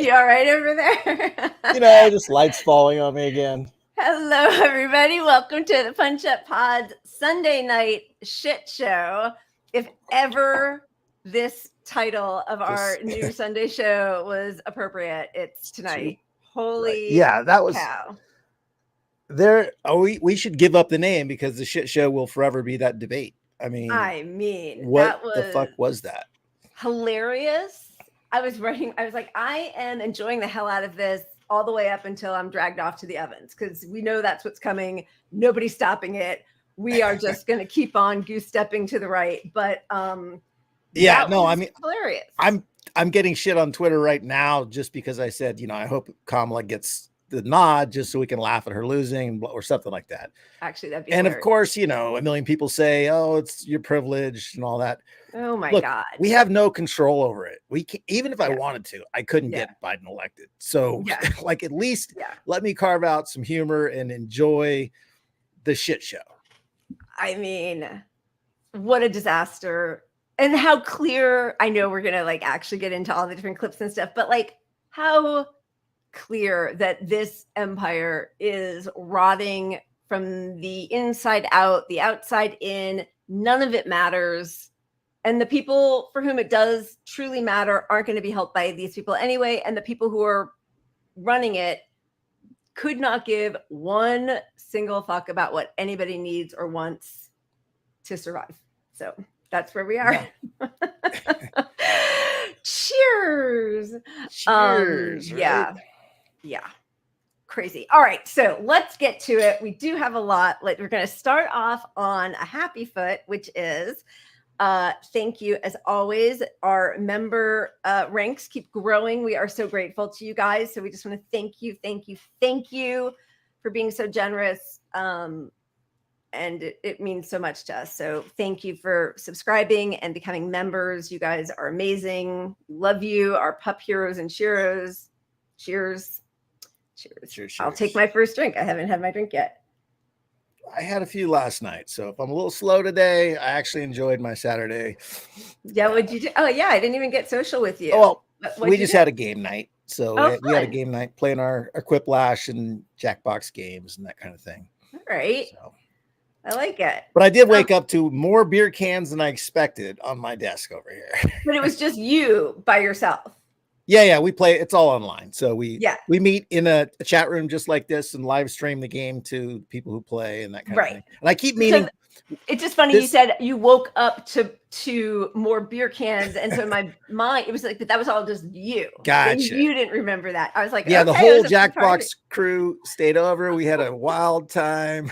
You all right over there? Just lights falling on me again. Hello, everybody. Welcome to the Punch Up Pod's Sunday night shit show. If ever this title of our new Sunday show was appropriate, it's tonight. Holy right. Yeah, that was cow. there. We should give up the name because the shit show will forever be that debate. I mean, what the fuck was that? Hilarious. I was like, I am enjoying the hell out of this all the way up until I'm dragged off to the ovens because we know that's what's coming. Nobody's stopping it. We are just going to keep on goose stepping to the right. But hilarious. I'm getting shit on Twitter right now just because I said, I hope Kamala gets the nod just so we can laugh at her losing or something like that. Actually, that'd be hilarious. Of course, a million people say, oh, it's your privilege and all that. Oh my God. We have no control over it. We can, even if I wanted to, I couldn't get Biden elected. So at least let me carve out some humor and enjoy the shit show. I mean, what a disaster. And how clear, I know we're going to actually get into all the different clips and stuff, but how clear that this empire is rotting from the inside out, the outside in. None of it matters. And the people for whom it does truly matter aren't going to be helped by these people anyway. And the people who are running it could not give one single fuck about what anybody needs or wants to survive. So that's where we are. Yeah. Cheers. Cheers. Right? Yeah. Crazy. All right. So let's get to it. We do have a lot. We're going to start off on a happy foot, which is thank you. As always, our member ranks keep growing. We are so grateful to you guys. So we just want to thank you for being so generous. And it means so much to us. So thank you for subscribing and becoming members. You guys are amazing. Love you, our pup heroes and sheroes. Cheers. Cheers. I'll take my first drink. I haven't had my drink yet. I had a few last night, so if I'm a little slow today, I actually enjoyed my Saturday. Yeah, what'd you do? Oh, yeah, I didn't even get social with you. Oh, we just had a game night. So we had a game night playing our Quiplash and Jackbox games and that kind of thing. All right. So, I like it. But I did wake up to more beer cans than I expected on my desk over here. But it was just you by yourself. Yeah, we play. It's all online. So we meet in a chat room just like this and live stream the game to people who play and that kind of thing. And I keep meaning. It's just funny you said you woke up to more beer cans, and so in my mind it was like that was all just you. Gotcha. You didn't remember that. I was like, the whole Jackbox crew stayed over. We had a wild time.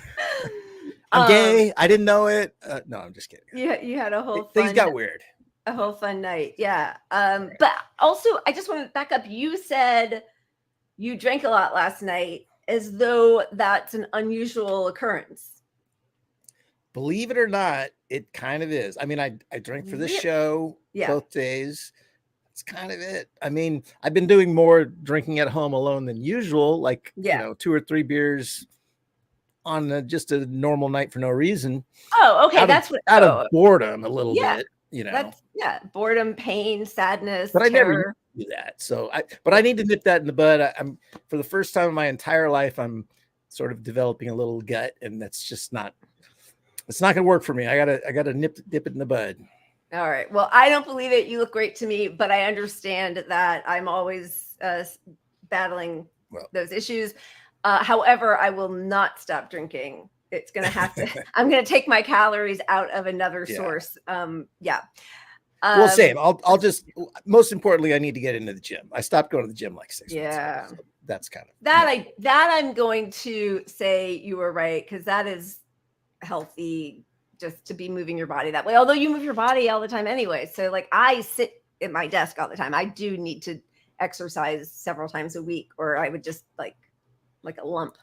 I'm gay. I didn't know it. No, I'm just kidding. You had a whole things got weird. A whole fun night. Yeah. But also I just want to back up. You said you drank a lot last night as though that's an unusual occurrence. Believe it or not, it kind of is. I mean, I drank for this show both days. That's kind of it. I mean, I've been doing more drinking at home alone than usual, 2 or 3 beers on just a normal night for no reason. Oh, okay. Out of boredom a little bit. That's boredom, pain, sadness. But terror. I never do that. So I need to nip that in the bud. I'm for the first time in my entire life, I'm sort of developing a little gut, and that's just not. It's not going to work for me. I gotta dip it in the bud. All right. Well, I don't believe it. You look great to me, but I understand that I'm always battling those issues. However, I will not stop drinking. It's going to have to, I'm going to take my calories out of another source. Well, same. I'll just, most importantly, I need to get into the gym. I stopped going to the gym 6 months ago. So that's kind of I'm going to say you were right. Cause that is healthy just to be moving your body that way. Although you move your body all the time anyway. So I sit at my desk all the time. I do need to exercise several times a week or I would just like a lump.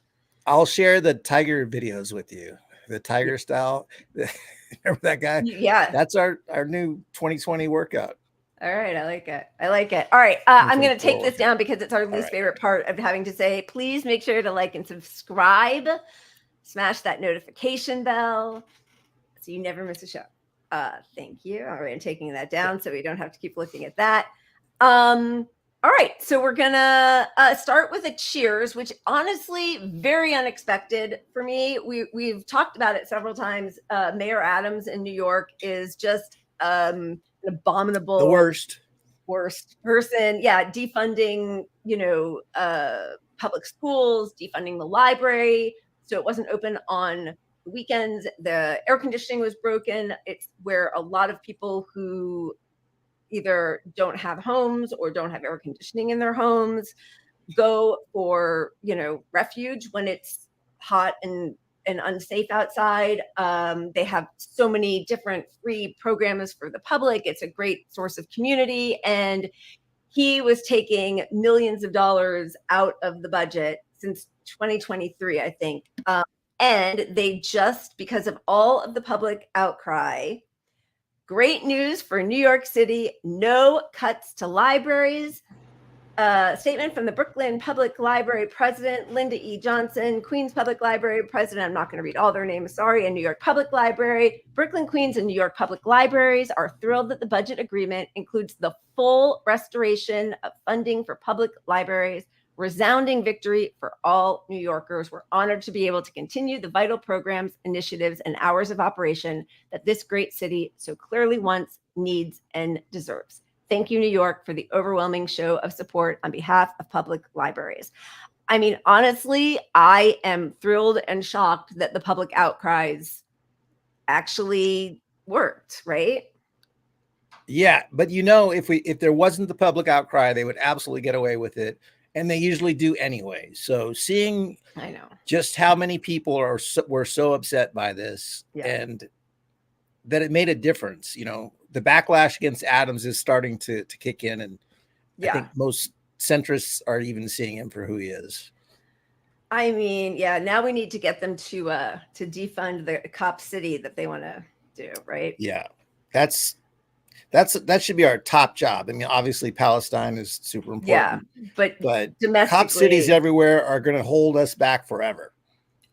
I'll share the tiger videos with you. The tiger style. Remember that guy? Yeah. That's our new 2020 workout. All right. I like it. All right. I'm going to take this down because it's our least favorite part of having to say, please make sure to like and subscribe. Smash that notification bell so you never miss a show. Thank you. All right. I'm taking that down so we don't have to keep looking at that. All All right, so we're gonna start with a cheers, which honestly very unexpected for me. We've talked about it several times. Mayor Adams in New York is just an abominable, the worst person. Yeah, defunding, public schools, defunding the library, so it wasn't open on weekends. The air conditioning was broken. It's where a lot of people who either don't have homes or don't have air conditioning in their homes go for refuge when it's hot and unsafe outside. They have so many different free programs for the public. It's a great source of community, and he was taking millions of dollars out of the budget since 2023, I think. And they just, because of all of the public outcry, great news for New York City, no cuts to libraries. Statement from the Brooklyn Public Library President, Linda E. Johnson, Queens Public Library President, I'm not going to read all their names, sorry, and New York Public Library. Brooklyn, Queens, and New York Public Libraries are thrilled that the budget agreement includes the full restoration of funding for public libraries. Resounding victory for all New Yorkers. We're honored to be able to continue the vital programs, initiatives, and hours of operation that this great city so clearly wants, needs, and deserves. Thank you, New York, for the overwhelming show of support on behalf of public libraries. I mean, honestly, I am thrilled and shocked that the public outcries actually worked, right? Yeah, but if there wasn't the public outcry, they would absolutely get away with it. And they usually do anyway. So seeing just how many people were so upset by this, and that it made a difference, the backlash against Adams is starting to kick in. And I think most centrists are even seeing him for who he is. I mean, now we need to get them to defund the cop city that they want to do, right? Yeah, that should be our top job. I mean, obviously Palestine is super important. Yeah, but domestically, cop cities everywhere are going to hold us back forever.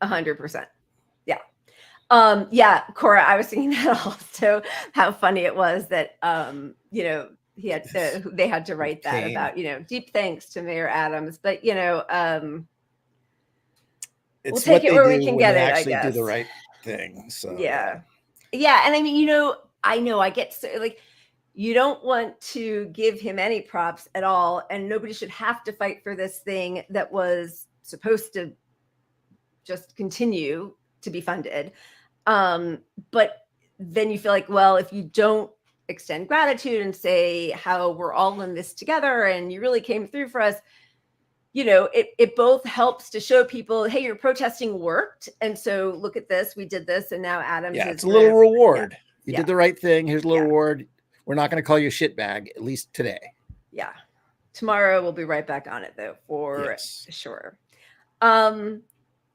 100%. Yeah. Cora, I was thinking that also, how funny it was that they had to write that about deep thanks to Mayor Adams, but we'll take it where we can get it. I guess do the right thing. So yeah, and I mean, I get so like. You don't want to give him any props at all, and nobody should have to fight for this thing that was supposed to just continue to be funded. But then you feel like, well, if you don't extend gratitude and say how we're all in this together and you really came through for us, it both helps to show people, hey, your protesting worked. And so look at this, we did this, and now Adams it's a little reward. You did the right thing. Here's a little reward. We're not going to call you a shitbag, at least today. Yeah. Tomorrow we'll be right back on it, though, for sure. All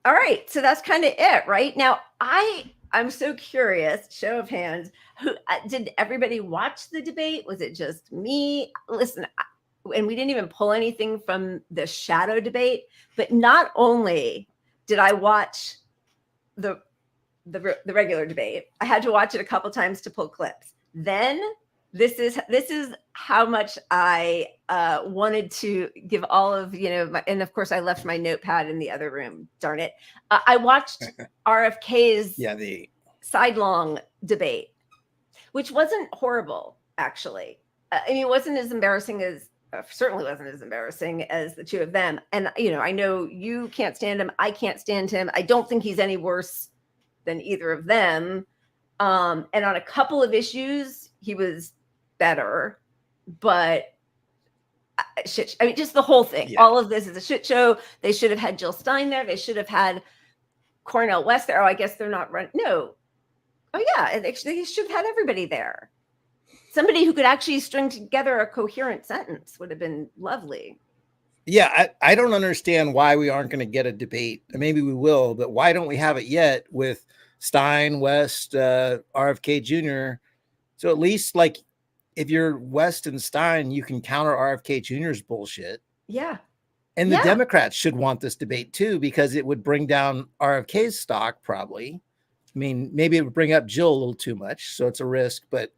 right. So that's kind of it, right? Now, I'm so curious, show of hands, who did everybody watch the debate? Was it just me? Listen, and we didn't even pull anything from the shadow debate, but not only did I watch the regular debate, I had to watch it a couple times to pull clips. Then this is how much I wanted to give all of, and of course I left my notepad in the other room. Darn it. I watched RFK's the sidelong debate, which wasn't horrible, actually. I mean, it wasn't as embarrassing as, certainly wasn't as embarrassing as the two of them. And, I know you can't stand him. I can't stand him. I don't think he's any worse than either of them. And on a couple of issues, he was better, but shit. I mean, just the whole thing. All of this is a shit show. They should have had Jill Stein there. They should have had Cornel West there. Oh, I guess they're not running. No. Oh yeah, they should have had everybody there. Somebody who could actually string together a coherent sentence would have been lovely. Yeah, I don't understand why we aren't going to get a debate. Maybe we will, but why don't we have it yet with Stein, West, RFK Jr.? So at least, like, if you're West and Stein, you can counter RFK Jr.'s bullshit. Yeah. And the Democrats should want this debate too, because it would bring down RFK's stock probably. I mean, maybe it would bring up Jill a little too much, so it's a risk, but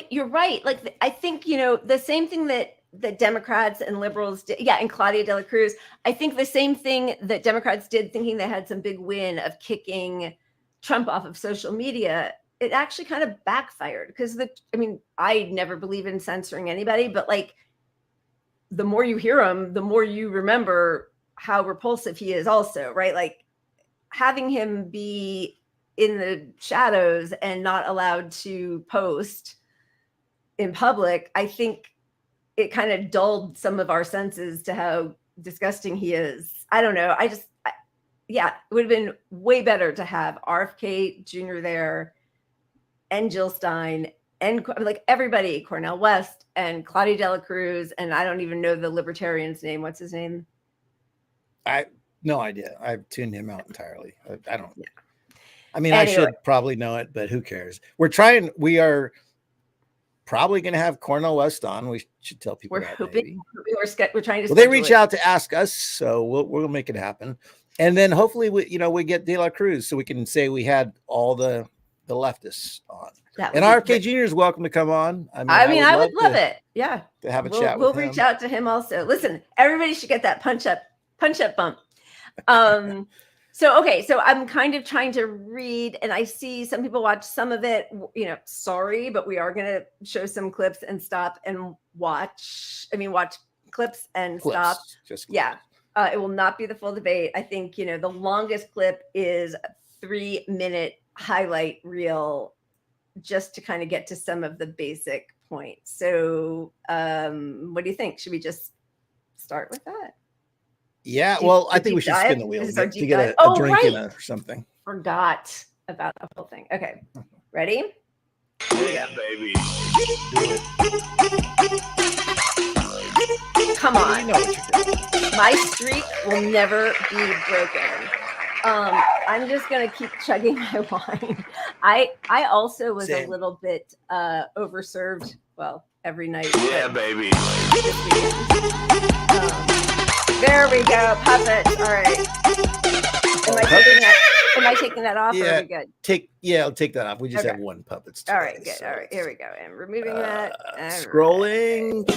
you're right. Like, I think, the same thing that that Democrats and liberals did. Yeah, and Claudia de la Cruz. I think the same thing that Democrats did, thinking they had some big win of kicking Trump off of social media, it actually kind of backfired because I never believe in censoring anybody, but like the more you hear him, the more you remember how repulsive he is also, right? Like having him be in the shadows and not allowed to post in public, I think it kind of dulled some of our senses to how disgusting he is. I don't know. Yeah, it would have been way better to have RFK Jr. there and Jill Stein and like everybody, Cornel West and Claudia de la Cruz. And I don't even know the libertarian's name. What's his name? No idea. I've tuned him out entirely. I don't. Yeah. I mean, anyway. I should probably know it, but who cares? We are probably going to have Cornel West on. We should tell people we're hoping. We're trying to. Well, they reach out to ask us, so we'll make it happen. And then hopefully we get De La Cruz, so we can say we had all the leftists on. And RFK Jr. is welcome to come on. I would love it. Yeah, to have a chat. We'll reach out to him also. Listen, everybody should get that punch up bump. So I'm kind of trying to read, and I see some people watch some of it. Sorry, but we are going to show some clips and stop and watch. Watch clips and stop. Just clips. Yeah. It will not be the full debate. I think, the longest clip is a 3-minute highlight reel just to kind of get to some of the basic points. So what do you think? Should we just start with that? Yeah, well, I think we should spin the wheel to get a drink in or something. Forgot about the whole thing. Okay, ready? Yeah, baby. Come on. My streak will never be broken. I'm just going to keep chugging my wine. I also was a little bit overserved, every night. Yeah, baby. There we go. Puppets. All right. Am I taking that off? Yeah. Or are we good? I'll take that off. We just have one puppets today. All right, good. All right, here we go. And removing that. Scrolling.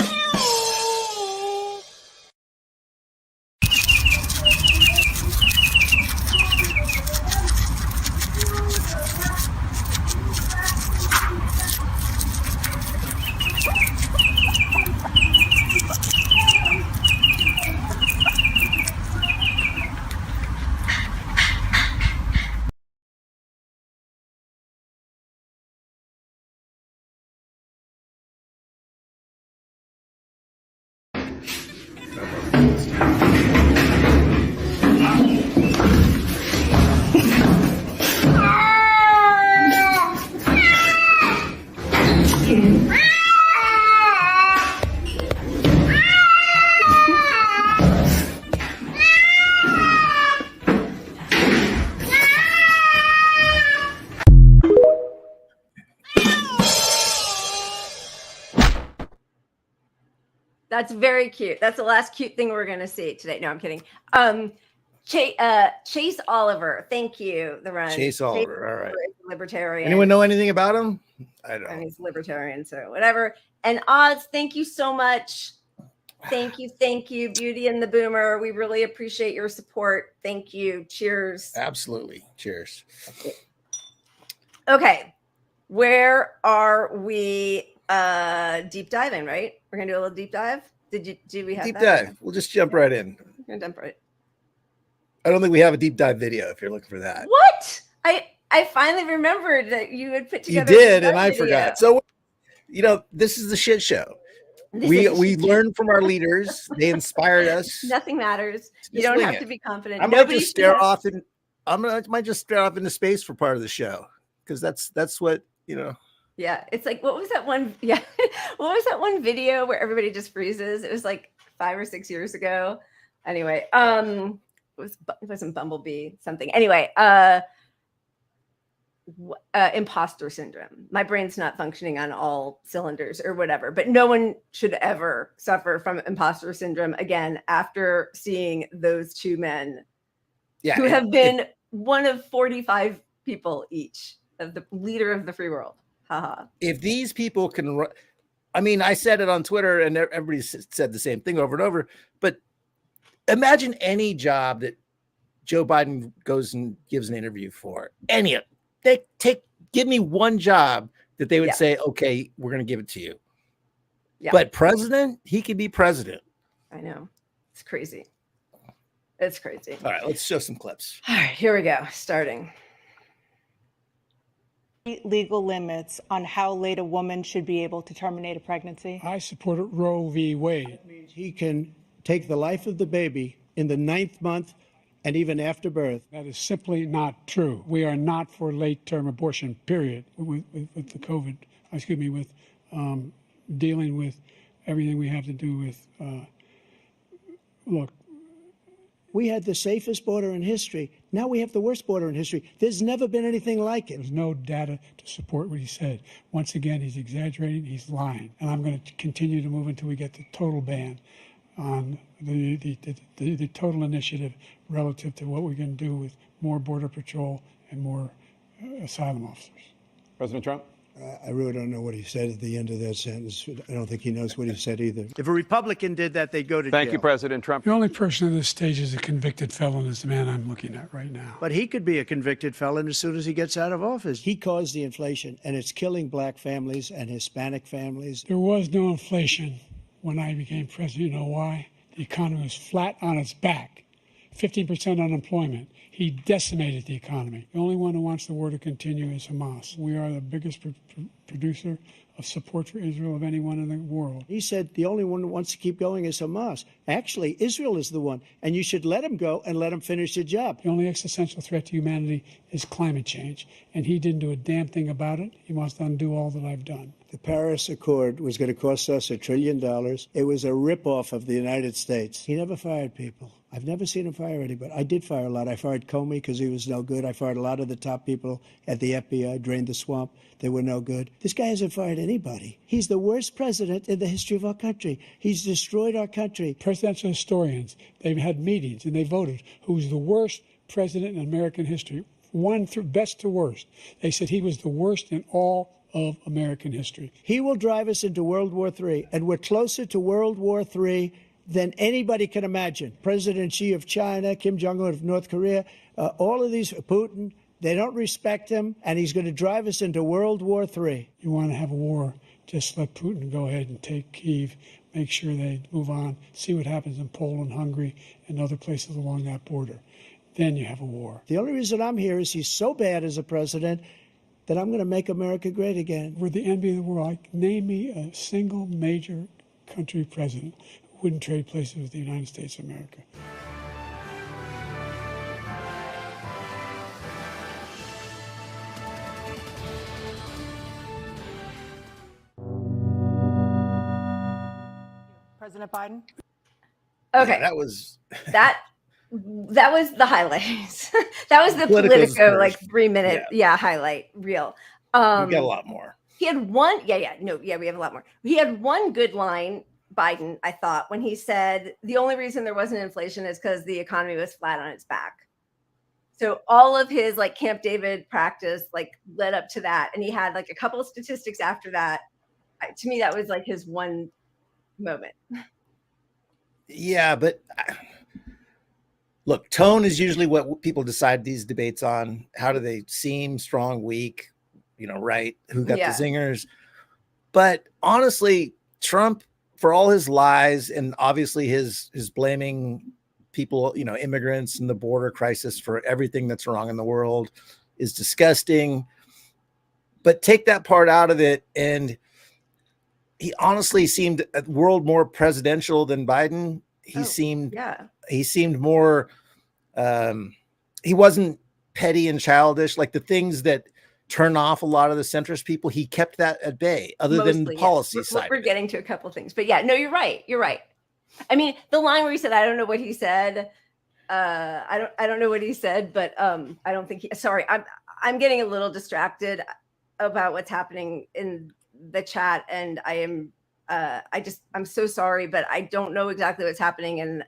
That's very cute. That's the last cute thing we're going to see today. No, I'm kidding. Chase Oliver. Thank you. The run. Chase Oliver. All right. Libertarian. Anyone know anything about him? I don't. He's libertarian, so whatever. And Oz, thank you so much. Thank you. Beauty and the Boomer. We really appreciate your support. Thank you. Cheers. Absolutely. Cheers. Okay. Where are we? Deep diving, right? We're gonna do a little deep dive. Do we have deep dive? We'll just jump right in. We're gonna jump right. I don't think we have a deep dive video if you're looking for that. What? I finally remembered that you had put together. You did, and I forgot. So, this is the shit show. We learned from our leaders. They inspired us. Nothing matters. You don't have to be confident. I might just stare off into space for part of the show because that's what. Yeah, it's like what was that one? Yeah, what was that one video where everybody just freezes? It was like 5 or 6 years ago. Anyway, it wasn't Bumblebee something. Anyway, imposter syndrome. My brain's not functioning on all cylinders or whatever. But no one should ever suffer from imposter syndrome again after seeing those two men, who have been one of 45 people each of the leader of the free world. Haha. If these people can I mean, I said it on Twitter and everybody said the same thing over and over, but imagine any job that Joe Biden goes and gives an interview for. Any of them. Give me one job that they would say, okay, we're going to give it to you. Yeah. But president, he could be president. I know. It's crazy. It's crazy. All right, let's show some clips. All right, here we go. Starting. Legal limits on how late a woman should be able to terminate a pregnancy? I support Roe v. Wade. That means he can take the life of the baby in the 9th month and even after birth. That is simply not true. We are not for late-term abortion, period, with the COVID, with dealing with everything we have to do with, look. We had the safest border in history. Now we have the worst border in history. There's never been anything like it. There's no data to support what he said. Once again, he's exaggerating, he's lying. And I'm going to continue to move until we get the total ban on the total initiative relative to what we're going to do with more Border Patrol and more asylum officers. President Trump? I really don't know what he said at the end of that sentence. I don't think he knows what he said either. If a Republican did that, they'd go to jail. Thank you, President Trump. The only person at this stage is a convicted felon is the man I'm looking at right now. But he could be a convicted felon as soon as he gets out of office. He caused the inflation, and it's killing black families and Hispanic families. There was no inflation when I became president. You know why? The economy was flat on its back. 15% unemployment. He decimated the economy. The only one who wants the war to continue is Hamas. We are the biggest producer of support for Israel of anyone in the world. He said the only one who wants to keep going is Hamas. Actually, Israel is the one, and you should let him go and let him finish the job. The only existential threat to humanity is climate change, and he didn't do a damn thing about it. He wants to undo all that I've done. The Paris Accord was going to cost us $1 trillion. It was a ripoff of the United States. He never fired people. I've never seen him fire anybody. I did fire a lot. I fired Comey because he was no good. I fired a lot of the top people at the FBI, drained the swamp. They were no good. This guy hasn't fired anybody. He's the worst president in the history of our country. He's destroyed our country. Presidential historians, they've had meetings and they voted who's the worst president in American history. One through best to worst. They said he was the worst in all of American history. He will drive us into World War III, and we're closer to World War III than anybody can imagine. President Xi of China, Kim Jong-un of North Korea, all of these, Putin, they don't respect him, and he's going to drive us into World War III. You want to have a war, just let Putin go ahead and take Kyiv, make sure they move on, see what happens in Poland, Hungary, and other places along that border. Then you have a war. The only reason I'm here is he's so bad as a president that I'm going to make America great again. We're the envy of the world. Name me a single major country president who wouldn't trade places with the United States of America. President Biden? Okay. Yeah, that was the highlights. That was the Politico like 3-minute highlight reel. We got a lot more. He had one we have a lot more. He had one good line, Biden, I thought, when he said the only reason there wasn't inflation is because the economy was flat on its back. So all of his like Camp David practice like led up to that, and he had like a couple of statistics after that. To me, that was like his one moment. Yeah, but look, tone is usually what people decide these debates on. How do they seem? Strong, weak, right? Who got the zingers? But honestly, Trump, for all his lies and obviously his blaming people, immigrants and the border crisis for everything that's wrong in the world is disgusting. But take that part out of it, and he honestly seemed a world more presidential than Biden. He seemed more, he wasn't petty and childish. Like the things that turn off a lot of the centrist people, he kept that at bay, other than the policy side. We're getting to a couple things, but you're right. You're right. I mean, the line where he said, I don't know what he said. I don't know what he said, but I don't think I'm getting a little distracted about what's happening in the chat, and I'm so sorry, but I don't know exactly what's happening, and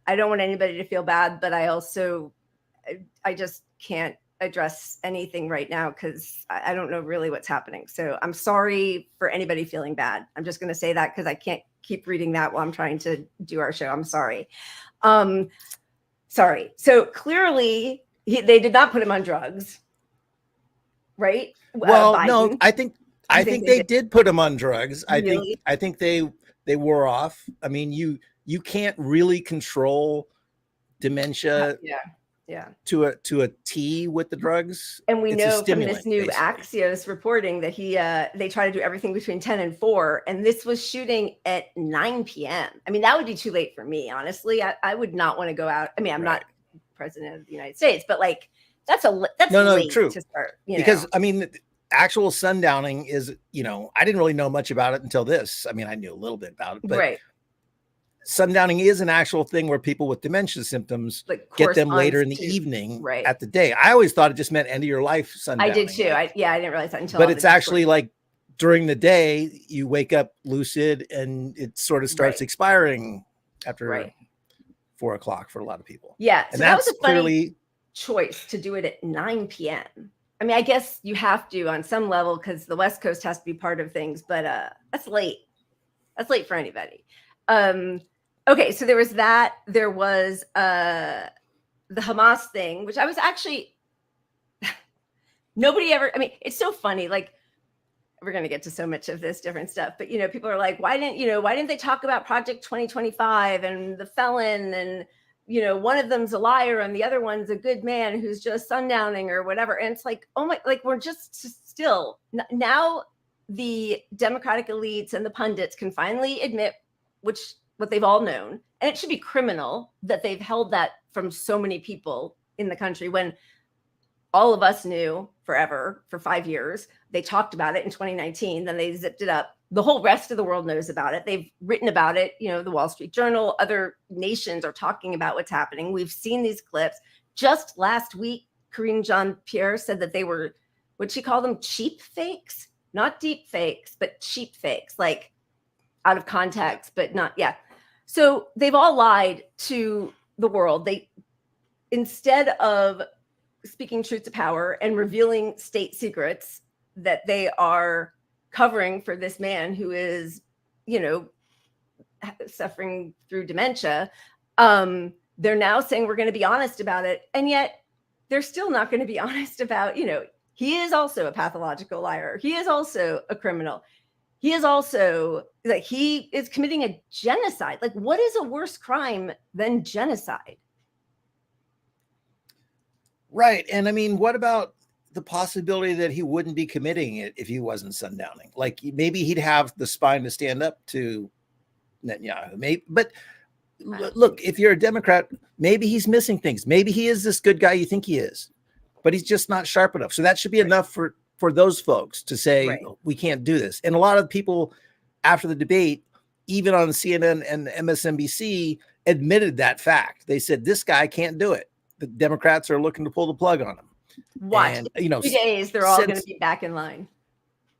I don't want anybody to feel bad, but I just can't address anything right now because I don't know really what's happening. So I'm sorry for anybody feeling bad. I'm just going to say that because I can't keep reading that while I'm trying to do our show. I'm sorry. Sorry. So clearly they did not put him on drugs, right? Well, no, Biden. I think they did put him on drugs. Really? I think they wore off. I mean, you can't really control dementia to a T with the drugs. And we It's know from this new basically. Axios reporting that they try to do everything between 10 and 4, and this was shooting at 9 p.m. I mean, that would be too late for me, honestly. I would not want to go out. I mean, I'm not president of the United States, but like that's late true. to start. Because I mean, actual sundowning is, I didn't really know much about it until this. I mean, I knew a little bit about it, but sundowning is an actual thing where people with dementia symptoms get them later in the evening at the day. I always thought it just meant end of your life sundowning. I did too. I didn't realize that until. But it's actually like during the day you wake up lucid and it sort of starts expiring after 4 o'clock for a lot of people. Yeah, and so that's that was a funny choice to do it at 9 p.m. I mean, I guess you have to on some level because the West Coast has to be part of things, but that's late. That's late for anybody. Okay, so there was that. There was the Hamas thing, which I was actually nobody ever. I mean, it's so funny. Like we're gonna get to so much of this different stuff, but people are like, why didn't they talk about Project 2025 and the felon and one of them's a liar and the other one's a good man who's just sundowning or whatever. And it's like, oh my, like we're just still now the Democratic elites and the pundits can finally admit what they've all known. And it should be criminal that they've held that from so many people in the country when all of us knew forever for 5 years. They talked about it in 2019, then they zipped it up. The whole rest of the world knows about it. They've written about it. The Wall Street Journal, other nations are talking about what's happening. We've seen these clips. Just last week, Karine Jean-Pierre said that they were, what'd she call them? Cheap fakes? Not deep fakes, but cheap fakes, like out of context, but not, So they've all lied to the world. Instead of speaking truth to power and revealing state secrets that they are covering for this man who is, suffering through dementia, they're now saying we're going to be honest about it. And yet they're still not going to be honest about, he is also a pathological liar. He is also a criminal. He is also he is committing a genocide. Like, what is a worse crime than genocide? Right. And I mean, what about the possibility that he wouldn't be committing it if he wasn't sundowning? Like maybe he'd have the spine to stand up to Netanyahu. But look, if you're a Democrat, maybe he's missing things. Maybe he is this good guy you think he is, but he's just not sharp enough. So that should be enough for those folks to say, we can't do this. And a lot of people after the debate, even on CNN and MSNBC, admitted that fact. They said, this guy can't do it. The Democrats are looking to pull the plug on him. Watch. And, 2 days, they're all going to be back in line.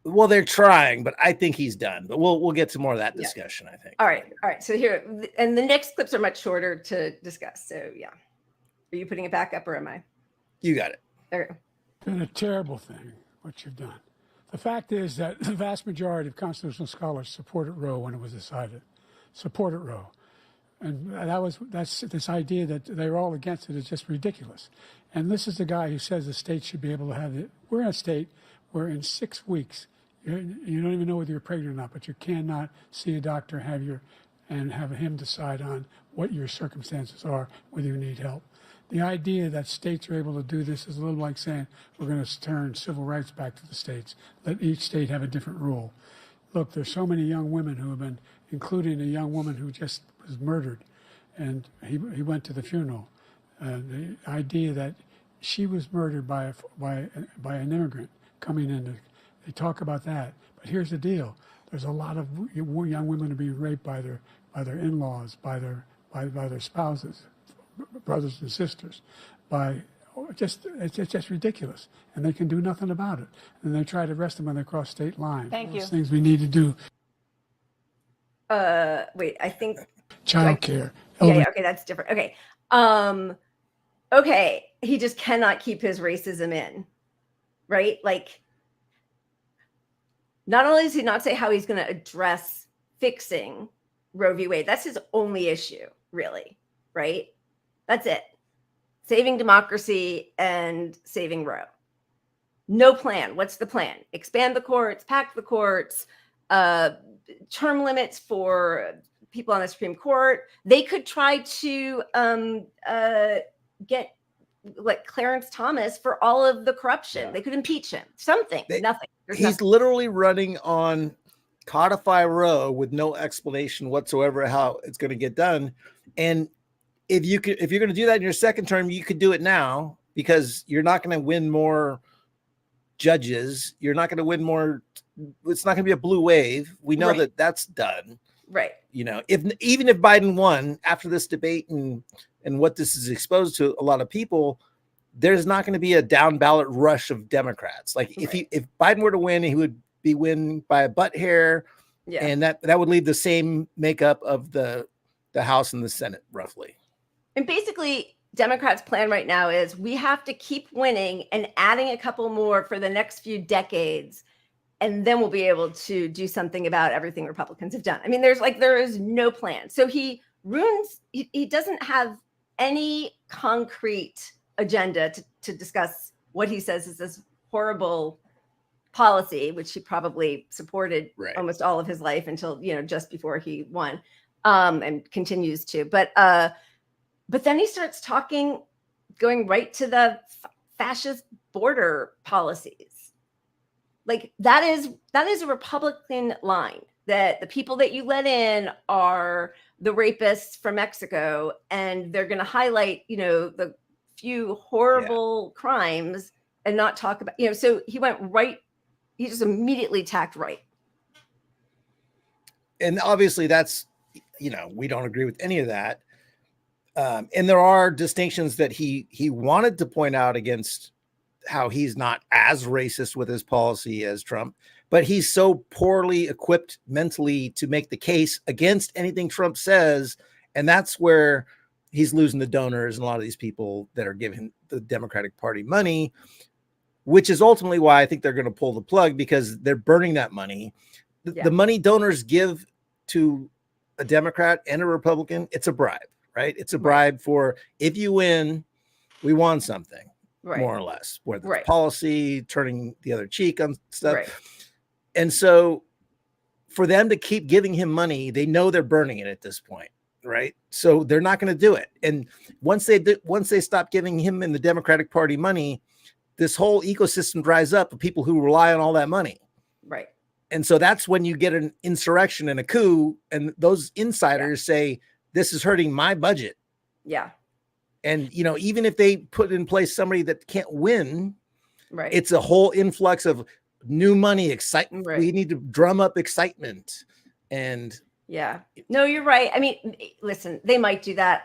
Well, they're trying, but I think he's done. But we'll get to more of that discussion, I think. All right. So here, and the next clips are much shorter to discuss. So are you putting it back up or am I? You got it. Okay. It's been a terrible thing what you've done. The fact is that the vast majority of constitutional scholars supported Roe when it was decided. Supported Roe. And that's this idea that they're all against it is just ridiculous. And this is the guy who says the state should be able to have it. We're in a state where in 6 weeks, you don't even know whether you're pregnant or not, but you cannot see a doctor and have him decide on what your circumstances are, whether you need help. The idea that states are able to do this is a little like saying we're going to turn civil rights back to the states. Let each state have a different rule. Look, there's so many young women who have been, including a young woman who just was murdered, and he went to the funeral. The idea that she was murdered by an immigrant coming in, they talk about that. But here's the deal: there's a lot of young women who are being raped by their in-laws, by their spouses, brothers and sisters, it's just ridiculous, and they can do nothing about it. And they try to arrest them when they cross state lines. Thank you. Things we need to do. Wait, I think child care. Yeah, okay, that's different. Okay. Okay. he just cannot keep his racism in, right? Like, not only does he not say how he's going to address fixing Roe v. Wade, that's his only issue, really, right? That's it. Saving democracy and saving Roe. No plan. What's the plan? Expand the courts, pack the courts, term limits for people on the Supreme Court. They could try to get like Clarence Thomas for all of the corruption. Yeah. They could impeach him. Something. Nothing. He's nothing. Literally running on codify Roe with no explanation whatsoever how it's going to get done. And if you're going to do that in your second term, you could do it now, because you're not going to win more judges. You're not going to win more. It's not going to be a blue wave. We know that that's done. Right. You know, even if Biden won after this debate and what this is exposed to a lot of people, there's not going to be a down ballot rush of Democrats. Like if Biden were to win, he would be win by a butt hair. Yeah. And that would leave the same makeup of the House and the Senate roughly. And basically Democrats' plan right now is we have to keep winning and adding a couple more for the next few decades. And then we'll be able to do something about everything Republicans have done. I mean, there is no plan. So he doesn't have any concrete agenda to discuss what he says is this horrible policy, which he probably supported almost all of his life until, just before he won, and continues to. But then he starts going right to the fascist border policies. Like that is a Republican line, that the people that you let in are the rapists from Mexico, and they're going to highlight, the few horrible crimes and not talk about, so he went right. He just immediately tacked right. And obviously that's, we don't agree with any of that. And there are distinctions that he wanted to point out against how he's not as racist with his policy as Trump, but he's so poorly equipped mentally to make the case against anything Trump says. And that's where he's losing the donors and a lot of these people that are giving the Democratic Party money, which is ultimately why I think they're going to pull the plug, because they're burning that money. The money donors give to a Democrat and a Republican, it's a bribe, right? It's a bribe for, if you win, we won something. More or less, whether it's policy, turning the other cheek on stuff. And so for them to keep giving him money, they know they're burning it at this point, right? So they're not going to do it. And once they stop giving him and the Democratic Party money, this whole ecosystem dries up of people who rely on all that money. Right. And so that's when you get an insurrection and a coup, and those insiders say, this is hurting my budget. Yeah. And, even if they put in place somebody that can't win, it's a whole influx of new money, excitement. We need to drum up excitement. And no, you're right. I mean, listen, they might do that.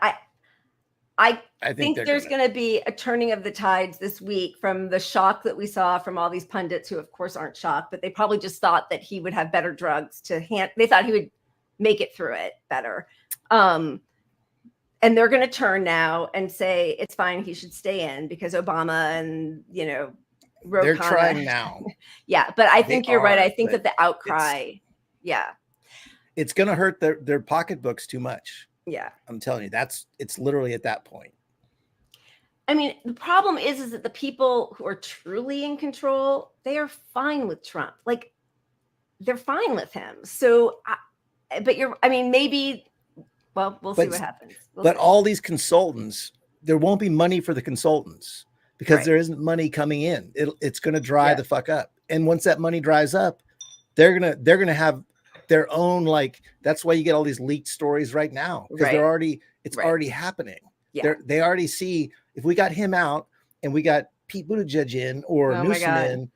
I think there's going to be a turning of the tides this week from the shock that we saw from all these pundits who, of course, aren't shocked, but they probably just thought that he would have better drugs to hand. They thought he would make it through it better. And they're going to turn now and say it's fine, he should stay in because Obama and, Ro they're Khanna. Trying now. Yeah, but I think you're right. I think that the outcry, it's going to hurt their pocketbooks too much. Yeah. I'm telling you, it's literally at that point. I mean, the problem is that the people who are truly in control, they are fine with Trump. Like, they're fine with him. So, maybe. Well, we'll see what happens. But all these consultants, there won't be money for the consultants because there isn't money coming in. It's going to dry the fuck up. And once that money dries up, they're gonna have their own, like, that's why you get all these leaked stories right now, because it's already happening. Yeah. They already see, if we got him out and we got Pete Buttigieg in or Newsom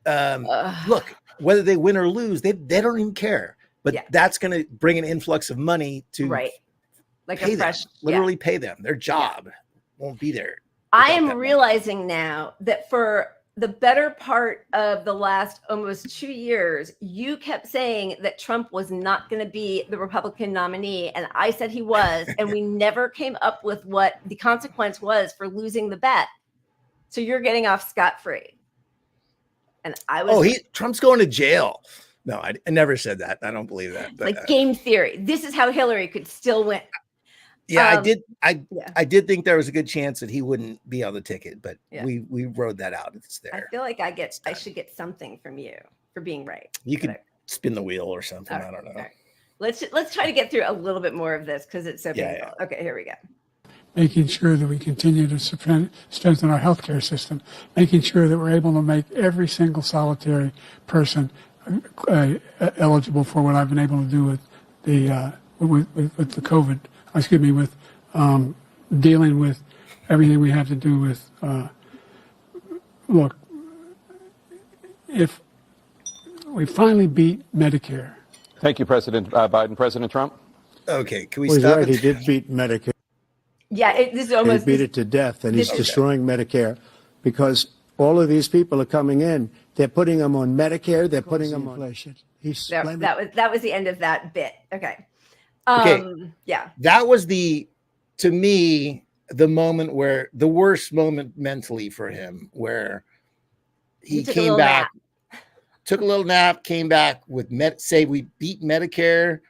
in, look, whether they win or lose, they don't even care. But that's going to bring an influx of money to like pay a fresh, them, literally pay them. Their job won't be there. I am realizing now that for the better part of the last almost 2 years, you kept saying that Trump was not going to be the Republican nominee. And I said he was, and we never came up with what the consequence was for losing the bet. So you're getting off scot-free. And I was Trump's going to jail. No, I never said that. I don't believe that. But, like game theory. This is how Hillary could still win. Yeah, I did think there was a good chance that he wouldn't be on the ticket, but we rode that out. It's there. I feel like I should get something from you for being right. You could spin the wheel or something. I don't know. Right. Let's try to get through a little bit more of this because it's so painful. Yeah. Okay, here we go. Making sure that we continue to strengthen our healthcare system, making sure that we're able to make every single solitary person eligible for what I've been able to do with the with the COVID. Excuse me, with dealing with everything we have to do with. Look, if we finally beat Medicare. Thank you, President Biden. President Trump. Okay, can we stop? Right, he did beat Medicare. Yeah, this is almost. He beat it to death, and he's destroying Medicare because all of these people are coming in. They're putting them on Medicare. They're putting them on inflation. That was the end of that bit. Okay. Yeah. That was to me, the moment where the worst moment mentally for him, where he came back, took a little nap, came back with say we beat Medicare.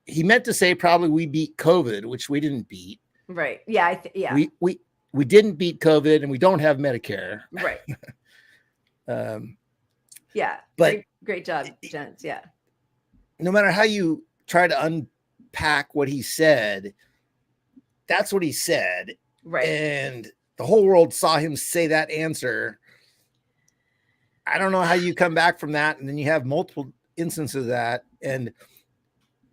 He meant to say probably we beat COVID, which we didn't beat. Right. Yeah. We didn't beat COVID, and we don't have Medicare. Right. Yeah. But great job, gents. Yeah. No matter how you try to unpack what he said, that's what he said. Right. And the whole world saw him say that answer. I don't know how you come back from that. And then you have multiple instances of that. And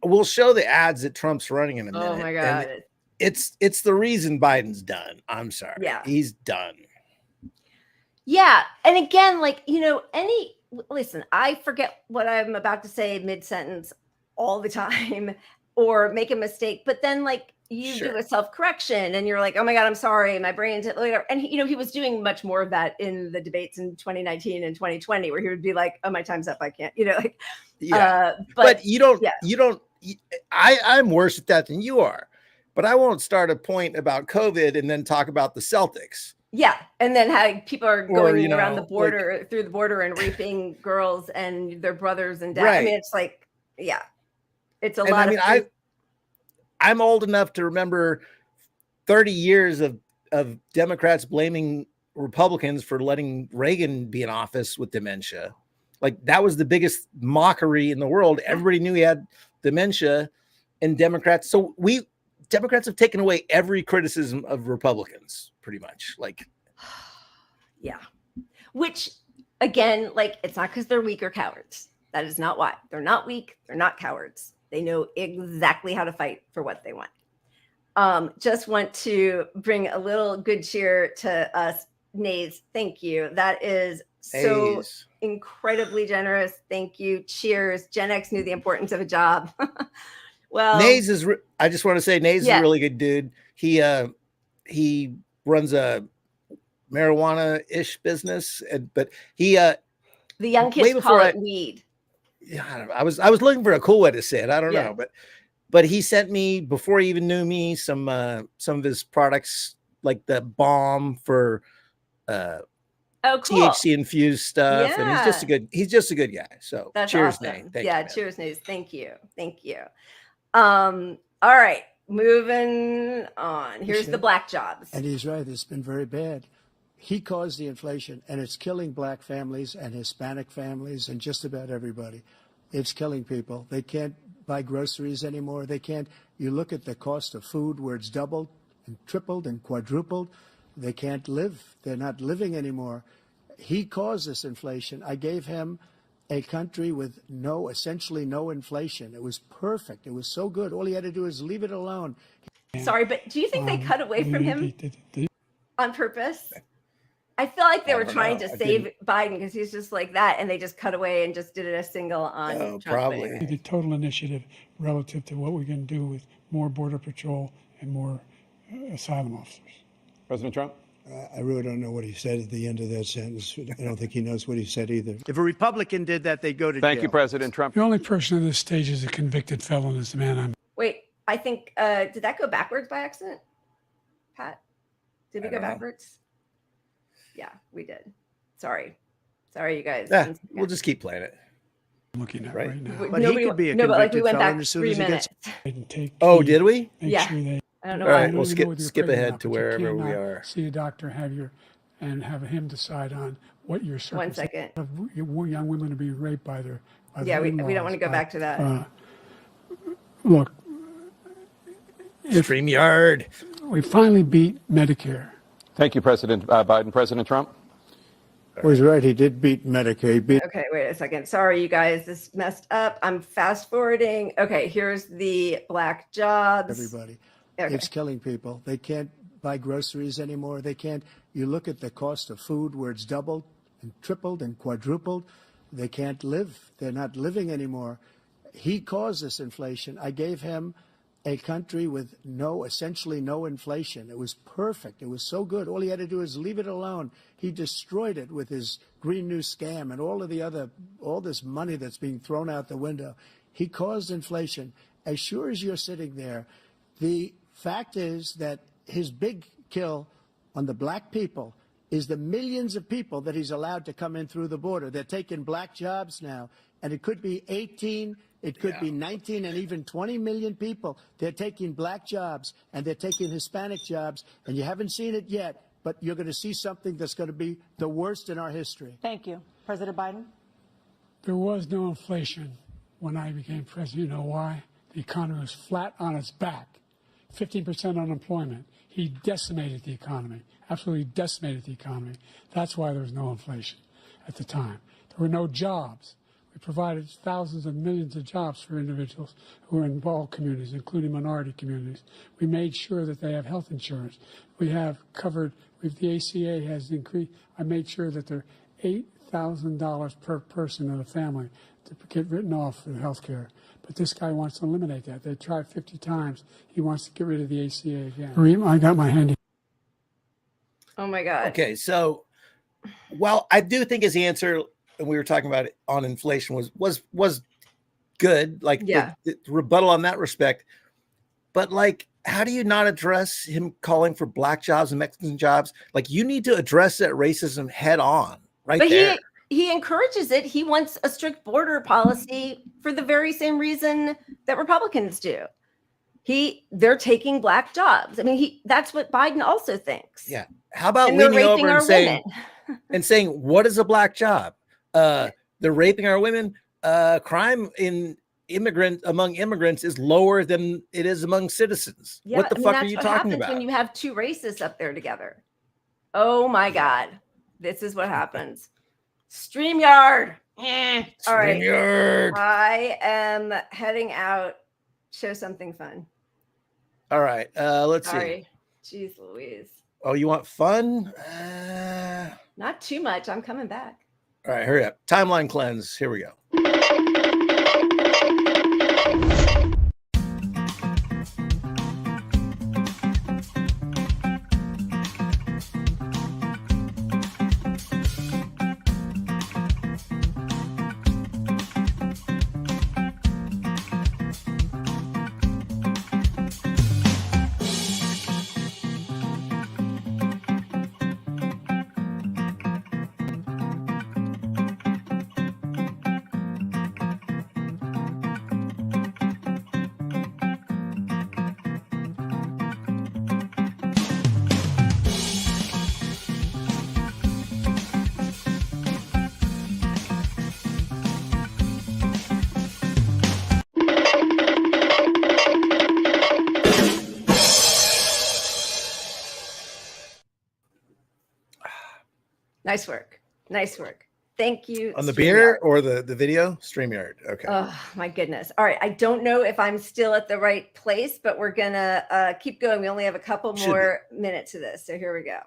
we'll show the ads that Trump's running in a minute. Oh my God. And it's the reason Biden's done. I'm sorry. Yeah. He's done. Yeah. And again, listen, I forget what I'm about to say mid-sentence all the time or make a mistake, but then you do a self-correction and you're like, oh my God, I'm sorry. My brain's whatever. And he was doing much more of that in the debates in 2019 and 2020, where he would be like, oh, my time's up. I can't, but you don't, I'm worse at that than you are, but I won't start a point about COVID and then talk about the Celtics. Yeah. And then how people are going around the border, through the border and raping girls and their brothers and dads. Right. I mean, it's it's a lot of. I'm old enough to remember 30 years of Democrats blaming Republicans for letting Reagan be in office with dementia. That was the biggest mockery in the world. Everybody knew he had dementia, and Democrats. So Democrats have taken away every criticism of Republicans, pretty much. Yeah. Which, again, it's not because they're weak or cowards. That is not why. They're not weak. They're not cowards. They know exactly how to fight for what they want. Just want to bring a little good cheer to us. Nays, thank you. That is so incredibly generous. Thank you. Cheers. Gen X knew the importance of a job. Well, Nays I just want to say Nays is a really good dude. He runs a marijuana-ish business, but he the young kids call it weed. Yeah, I don't know. I was looking for a cool way to say it. I don't know, but he sent me, before he even knew me, some of his products, like the balm for cool. THC infused stuff. Yeah. And he's just a good guy. So that's cheers, awesome. Nate. Cheers, Nate. Thank you. All right, moving on. Here's the black jobs. And he's right. It's been very bad. He caused the inflation, and it's killing black families and Hispanic families and just about everybody. It's killing people. They can't buy groceries anymore. They can't. You look at the cost of food, where it's doubled and tripled and quadrupled. They can't live. They're not living anymore. He caused this inflation. I gave him a country with essentially no inflation. It was perfect. It was so good. All he had to do is leave it alone. Sorry, but do you think they cut away from him on purpose? I feel like they were trying to save Biden because he's just like that, and they just cut away and just did it a single on Trump. Probably. The total initiative relative to what we can do with more border patrol and more asylum officers. President Trump. I really don't know what he said at the end of that sentence. I don't think he knows what he said either. If a Republican did that, they'd go to jail. Thank you, President Trump. The only person at this stage is a convicted felon is the man I'm. Wait, I think, did that go backwards by accident? Pat? Did we go backwards? Yeah, we did. Sorry, you guys. Yeah, we'll just keep playing it. I'm looking at right now. But he could be a convicted felon as soon as he gets. Oh, did we? Yeah. Sure they, I don't know. All why. right, we'll skip ahead to wherever we are. See a doctor, and have him decide on what your One second. of young women are being raped by their. Yeah, we don't want to go back to that. Look, StreamYard. we finally beat Medicare. Thank you, President Biden. President Trump? Well, he's right. He did beat Medicare. He beat Okay, wait a second. Sorry, you guys. This messed up. I'm fast forwarding. Okay, here's the black jobs. everybody. Okay. It's killing people. They can't buy groceries anymore. They can't. You look at the cost of food where it's doubled and tripled and quadrupled. They can't live. They're not living anymore. He caused this inflation. I gave him a country with essentially no inflation. It was perfect. It was so good. All he had to do is leave it alone. He destroyed it with his Green New scam and all this money that's being thrown out the window. He caused inflation. As sure as you're sitting there, the fact is that his big kill on the black people is the millions of people that he's allowed to come in through the border. They're taking black jobs now, and it could be 18, it could be 19, and even 20 million people. They're taking black jobs, and they're taking Hispanic jobs, and you haven't seen it yet, but you're going to see something that's going to be the worst in our history. Thank you. President Biden? There was no inflation when I became president. You know why? The economy was flat on its back. 15% unemployment. He decimated the economy, absolutely decimated the economy. That's why there was no inflation at the time. There were no jobs. We provided thousands of millions of jobs for individuals who are in all communities, including minority communities. We made sure that they have health insurance. We have covered, the ACA has increased. I made sure that they're $8,000 per person in a family to get written off for health care. But this guy wants to eliminate that. They tried 50 times. He wants to get rid of the ACA again. I got my handy. Oh my God. Okay, so, well, I do think his answer, and we were talking about it on inflation, was good. Like, yeah, the rebuttal on that respect. But like, how do you not address him calling for black jobs and Mexican jobs? Like, you need to address that racism head on, right? But there. He encourages it. He wants a strict border policy for the very same reason that Republicans do. They're taking black jobs. I mean, that's what Biden also thinks. Yeah. How about leaning over and saying, what is a black job? They're raping our women. Crime among immigrants is lower than it is among citizens. Yeah, what the fuck are you talking about? When you have two racists up there together. Oh my God. This is what happens. StreamYard. All right. StreamYard. I am heading out. Show something fun. All right. Let's see. Jeez Louise. Oh, you want fun? Not too much. I'm coming back. All right, hurry up. Timeline cleanse. Here we go. Nice work. Nice work. Thank you. On the beer or the video? StreamYard. Okay. Oh my goodness. All right. I don't know if I'm still at the right place, but we're gonna keep going. We only have a couple more minutes of this. So here we go.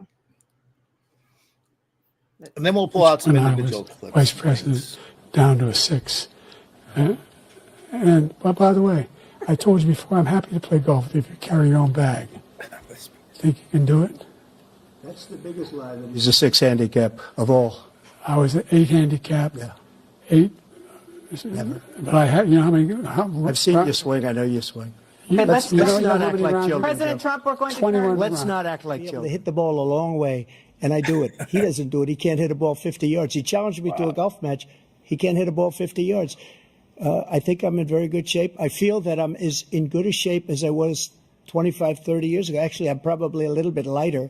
And then we'll pull out some individual clips. Vice President down to a 6. And by the way, I told you before, I'm happy to play golf if you carry your own bag. Think you can do it? That's the biggest lie. He's a 6 handicap of all. I was an 8 handicap. Yeah. 8. Never. But I had, you know, how many? I've seen you swing. I know you swing. Okay, let's not act like children. President Trump, we're going to 21 turn. Let's not act like children. They hit the ball a long way, and I do it. He doesn't do it. He can't hit a ball 50 yards. He challenged me to a golf match. He can't hit a ball 50 yards. I think I'm in very good shape. I feel that I'm as in good a shape as I was 25, 30 years ago. Actually, I'm probably a little bit lighter,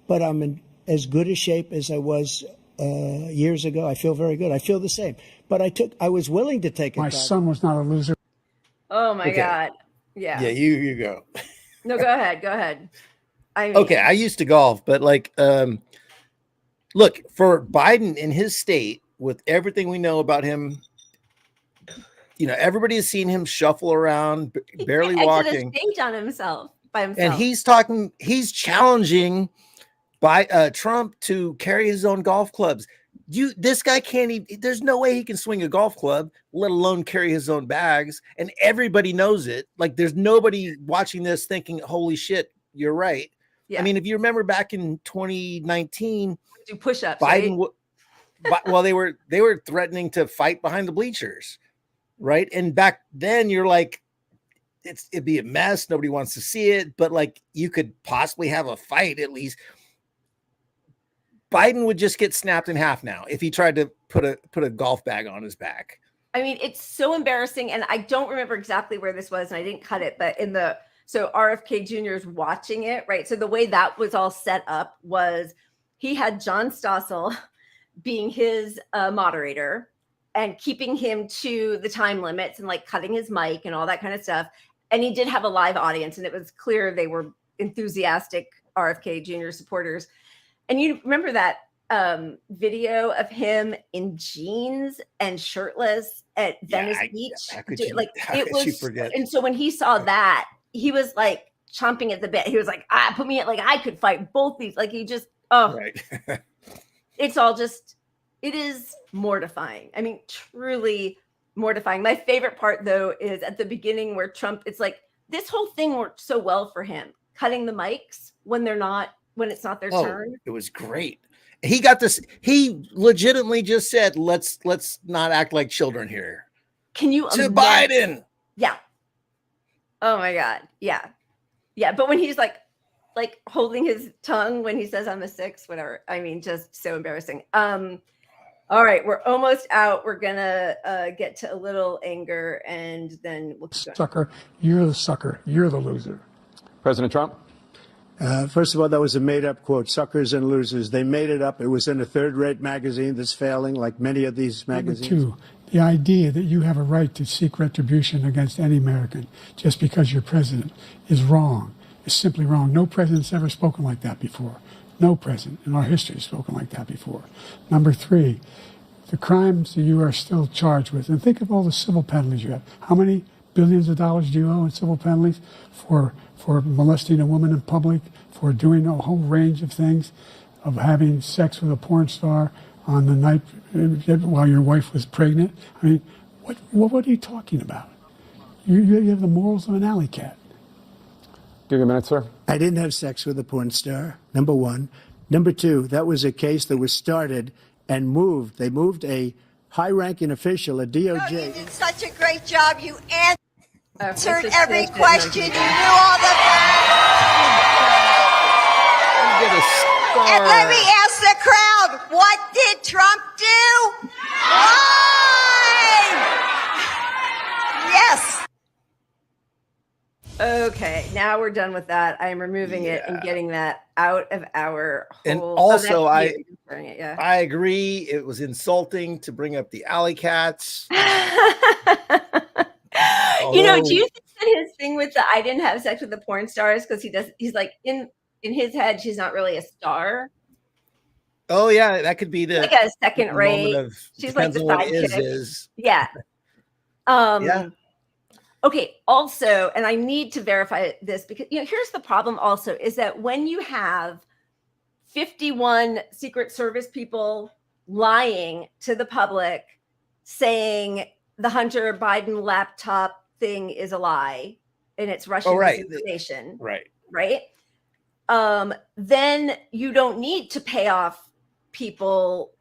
but I'm in as good a shape as I was years ago. I feel very good. I feel the same. But I was willing to take My son was not a loser. Oh my God. Yeah. Yeah, you go. No, go ahead. Go ahead. Okay, I used to golf, but like, look, for Biden in his state, with everything we know about him, you know, everybody has seen him shuffle around, barely walking. Stage on himself by himself. And he's challenging Trump to carry his own golf clubs. This guy there's no way he can swing a golf club, let alone carry his own bags. And everybody knows it. Like, there's nobody watching this thinking, holy shit, you're right. Yeah. I mean, if you remember back in 2019, do push-ups, Biden, right? Well, they were threatening to fight behind the bleachers, right? And back then you're like, it'd be a mess. Nobody wants to see it, but like, you could possibly have a fight at least. Biden would just get snapped in half now if he tried to put a golf bag on his back. I mean, it's so embarrassing. And I don't remember exactly where this was, and I didn't cut it, but so RFK Jr. is watching it, right? So the way that was all set up was he had John Stossel being his moderator and keeping him to the time limits and like cutting his mic and all that kind of stuff. And he did have a live audience, and it was clear they were enthusiastic RFK Jr. supporters. And you remember that video of him in jeans and shirtless at Venice Beach? And so when he saw that, he was like chomping at the bit. He was like, put me at, like, I could fight both these. Like, he just, right. It's all just, it is mortifying. I mean, truly mortifying. My favorite part, though, is at the beginning where Trump, it's like, this whole thing worked so well for him, cutting the mics when it's not their turn. It was great. He got this. He legitimately just said, let's not act like children here. Can you imagine? Biden? Yeah. Oh my God. Yeah. Yeah. But when he's like holding his tongue when he says I'm a 6, whatever. I mean, just so embarrassing. All right. We're almost out. We're going to get to a little anger, and then we'll keep going. Sucker. You're the sucker. You're the loser. President Trump? First of all, that was a made-up quote, suckers and losers. They made it up. It was in a third-rate magazine that's failing, like many of these magazines. Number 2, the idea that you have a right to seek retribution against any American just because you're president is wrong. It's simply wrong. No president's ever spoken like that before. No president in our history has spoken like that before. Number 3, the crimes that you are still charged with, and think of all the civil penalties you have. How many billions of dollars do you owe in civil penalties for molesting a woman in public, for doing a whole range of things, of having sex with a porn star on the night while your wife was pregnant? I mean, what are you talking about? You have the morals of an alley cat. Give you a minute, sir. I didn't have sex with a porn star, number 1. Number 2, that was a case that was started and moved. They moved a high-ranking official, a DOJ. You did such a great job. You answered every question. You knew all the And let me ask the crowd, what did Trump do? Lie! Yes. Okay, now we're done with that. I am removing it and getting that out of our whole... And also, I agree. It was insulting to bring up the alley cats. You know, do you think that his thing with the I didn't have sex with the porn stars because he's like in his head, she's not really a star. Oh yeah, that could be like a second rate. She's like the sidekick. Yeah. Yeah. Okay. Also, and I need to verify this because here's the problem. Also, is that when you have 51 Secret Service people lying to the public, saying the Hunter Biden laptop thing is a lie and it's Russian disinformation, right? then you don't need to pay off people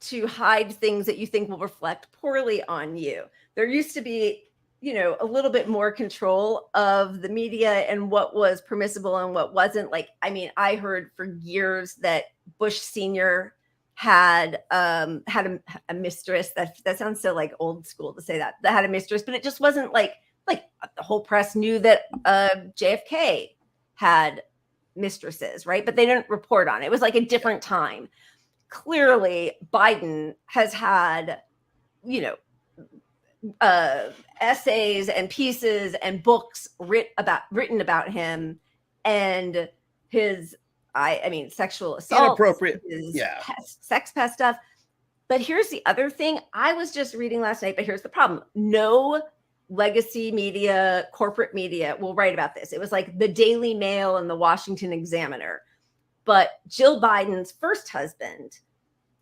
to hide things that you think will reflect poorly on you. There used to be, a little bit more control of the media and what was permissible and what wasn't. Like, I mean, I heard for years that Bush Sr. had a mistress. That sounds so like old school to say that had a mistress, but it just wasn't like the whole press knew that JFK had mistresses, right? But they didn't report on it. It was like a different time. Clearly, Biden has had, essays and pieces and books written about him and his, sexual assault, inappropriate, sex pest stuff. But here's the other thing. I was just reading last night, but here's the problem. No legacy media, corporate media will write about this. It was like the Daily Mail and the Washington Examiner. But Jill Biden's first husband,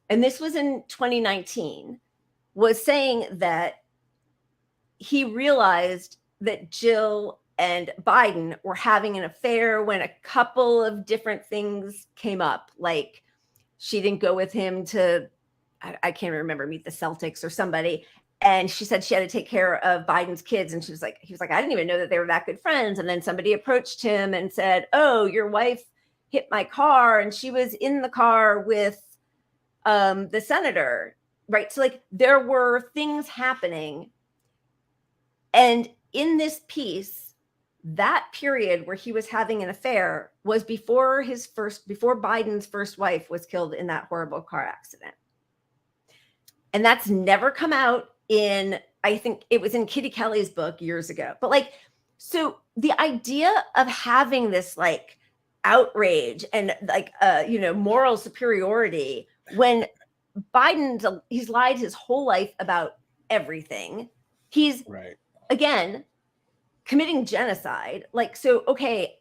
and this was in 2019, was saying that he realized that Jill and Biden were having an affair when a couple of different things came up. Like she didn't go with him to, I can't remember, meet the Celtics or somebody. And she said she had to take care of Biden's kids. And he was like, I didn't even know that they were that good friends. And then somebody approached him and said, oh, your wife hit my car. And she was in the car with the senator, right? So like there were things happening. And in this piece, that period where he was having an affair was before Biden's first wife was killed in that horrible car accident. And that's never come out in, I think it was in Kitty Kelly's book years ago. But like, so the idea of having this like outrage and like, moral superiority when he's lied his whole life about everything. He's right. Again, committing genocide. Like, so, okay,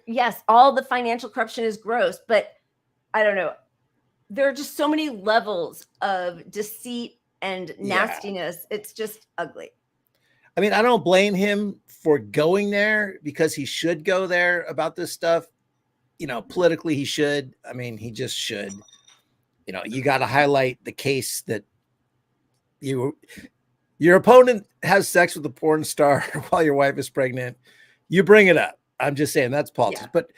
yes, all the financial corruption is gross, but I don't know. There are just so many levels of deceit and nastiness. It's just ugly. I mean, I don't blame him for going there because he should go there about this stuff. Politically, he should. I mean, he just should. You got to highlight the case that your opponent has sex with a porn star while your wife is pregnant. You bring it up. I'm just saying that's politics. But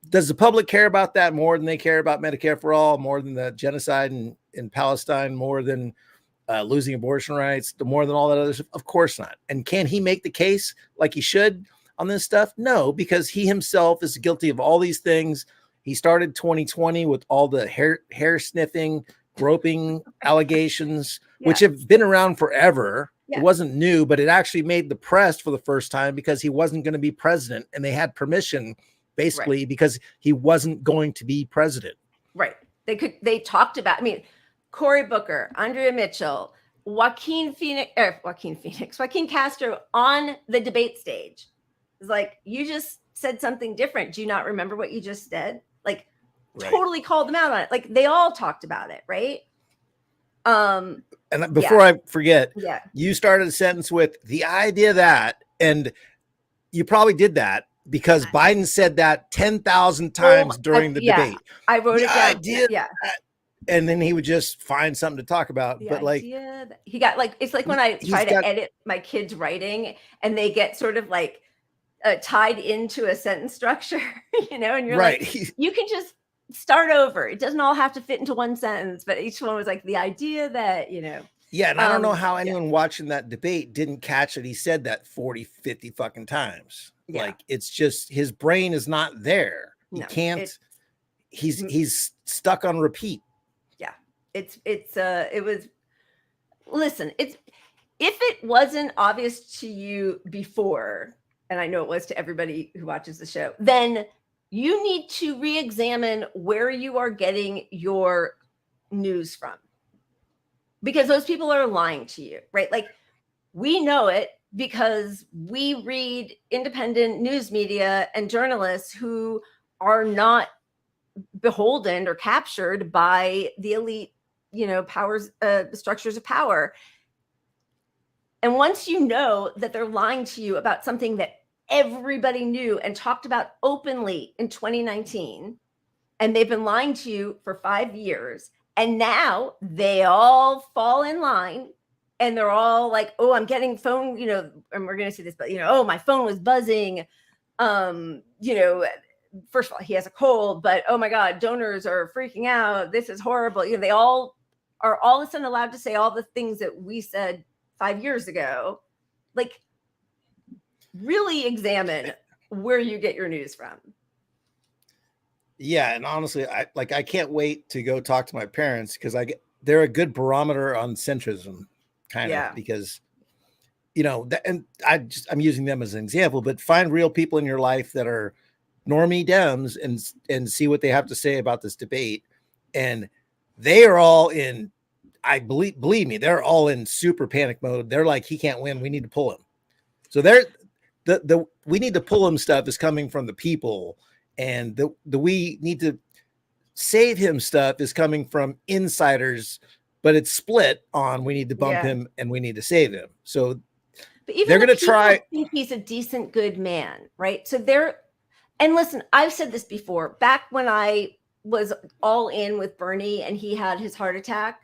does the public care about that more than they care about Medicare for all, more than the genocide in Palestine, more than losing abortion rights, more than all that other stuff? Of course not. And can he make the case like he should on this stuff? No, because he himself is guilty of all these things. He started 2020 with all the hair sniffing, groping allegations, which have been around forever. It wasn't new, but it actually made the press for the first time because he wasn't going to be president, and they had permission basically because he wasn't going to be president. Right. They talked about, Cory Booker, Andrea Mitchell, Joaquin Castro on the debate stage. It's like, you just said something different. Do you not remember what you just said? Like, totally called them out on it. Like, they all talked about it, right? And before I forget, you started a sentence with the idea that, and you probably did that because Biden said that 10,000 times during the debate. I wrote it down. That, and then he would just find something to talk about. But like, he got like, it's like when I try to edit my kids' writing and they get sort of like tied into a sentence structure, and you're like, you can just start over. It doesn't all have to fit into one sentence, but each one was like the idea that, Yeah. And I don't know how anyone watching that debate didn't catch it. He said that 40, 50 fucking times. Yeah. Like, it's just, his brain is not there. He can't, he's stuck on repeat. Yeah. Listen, if it wasn't obvious to you before, and I know it was to everybody who watches the show, then you need to re-examine where you are getting your news from, because those people are lying to you, right? Like, we know it because we read independent news media and journalists who are not beholden or captured by the elite, powers, structures of power. And once you know that they're lying to you about something that everybody knew and talked about openly in 2019. And they've been lying to you for 5 years. And now they all fall in line and they're all like, oh, I'm getting phone, you know, and we're going to see this, but, you know, oh, my phone was buzzing. You know, first of all, he has a cold, but oh my God, donors are freaking out. This is horrible. You know, they all are all of a sudden allowed to say all the things that we said 5 years ago. Like, really examine where you get your news from. Yeah, and honestly, I can't wait to go talk to my parents because they're a good barometer on centrism, kind of, because, you know, and I'm using them as an example, but find real people in your life that are normie Dems and see what they have to say about this debate. And they are all in, believe me, they're all in super panic mode. They're like, he can't win. We need to pull him. So the we need to pull him stuff is coming from the people. And the we need to save him stuff is coming from insiders, but it's split on we need to bump him and we need to save him. So but even they're going to try. Think he's a decent, good man, right? So and listen, I've said this before, back when I was all in with Bernie and he had his heart attack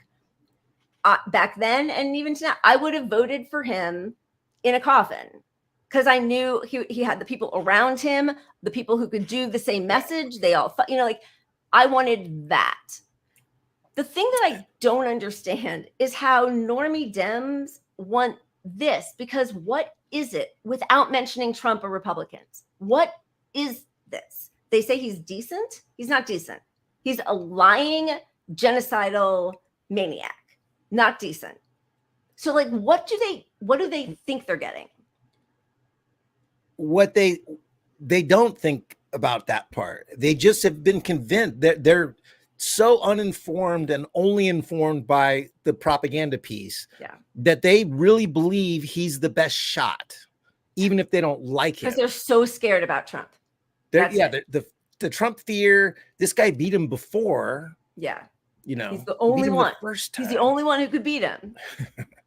back then. And even now, I would have voted for him in a coffin. Because I knew he had the people around him, the people who could do the same message. They all, you know, like I wanted that. The thing that I don't understand is how normie Dems want this, because what is it without mentioning Trump or Republicans? What is this? They say he's decent. He's not decent. He's a lying, genocidal maniac, not decent. So like, what do they think they're getting? What they don't think about that part. They just have been convinced that they're so uninformed and only informed by the propaganda piece that they really believe he's the best shot, even if they don't like him. Because they're so scared about Trump. The Trump fear, this guy beat him before. Yeah. You know, he's the only one. First time. He's the only one who could beat him.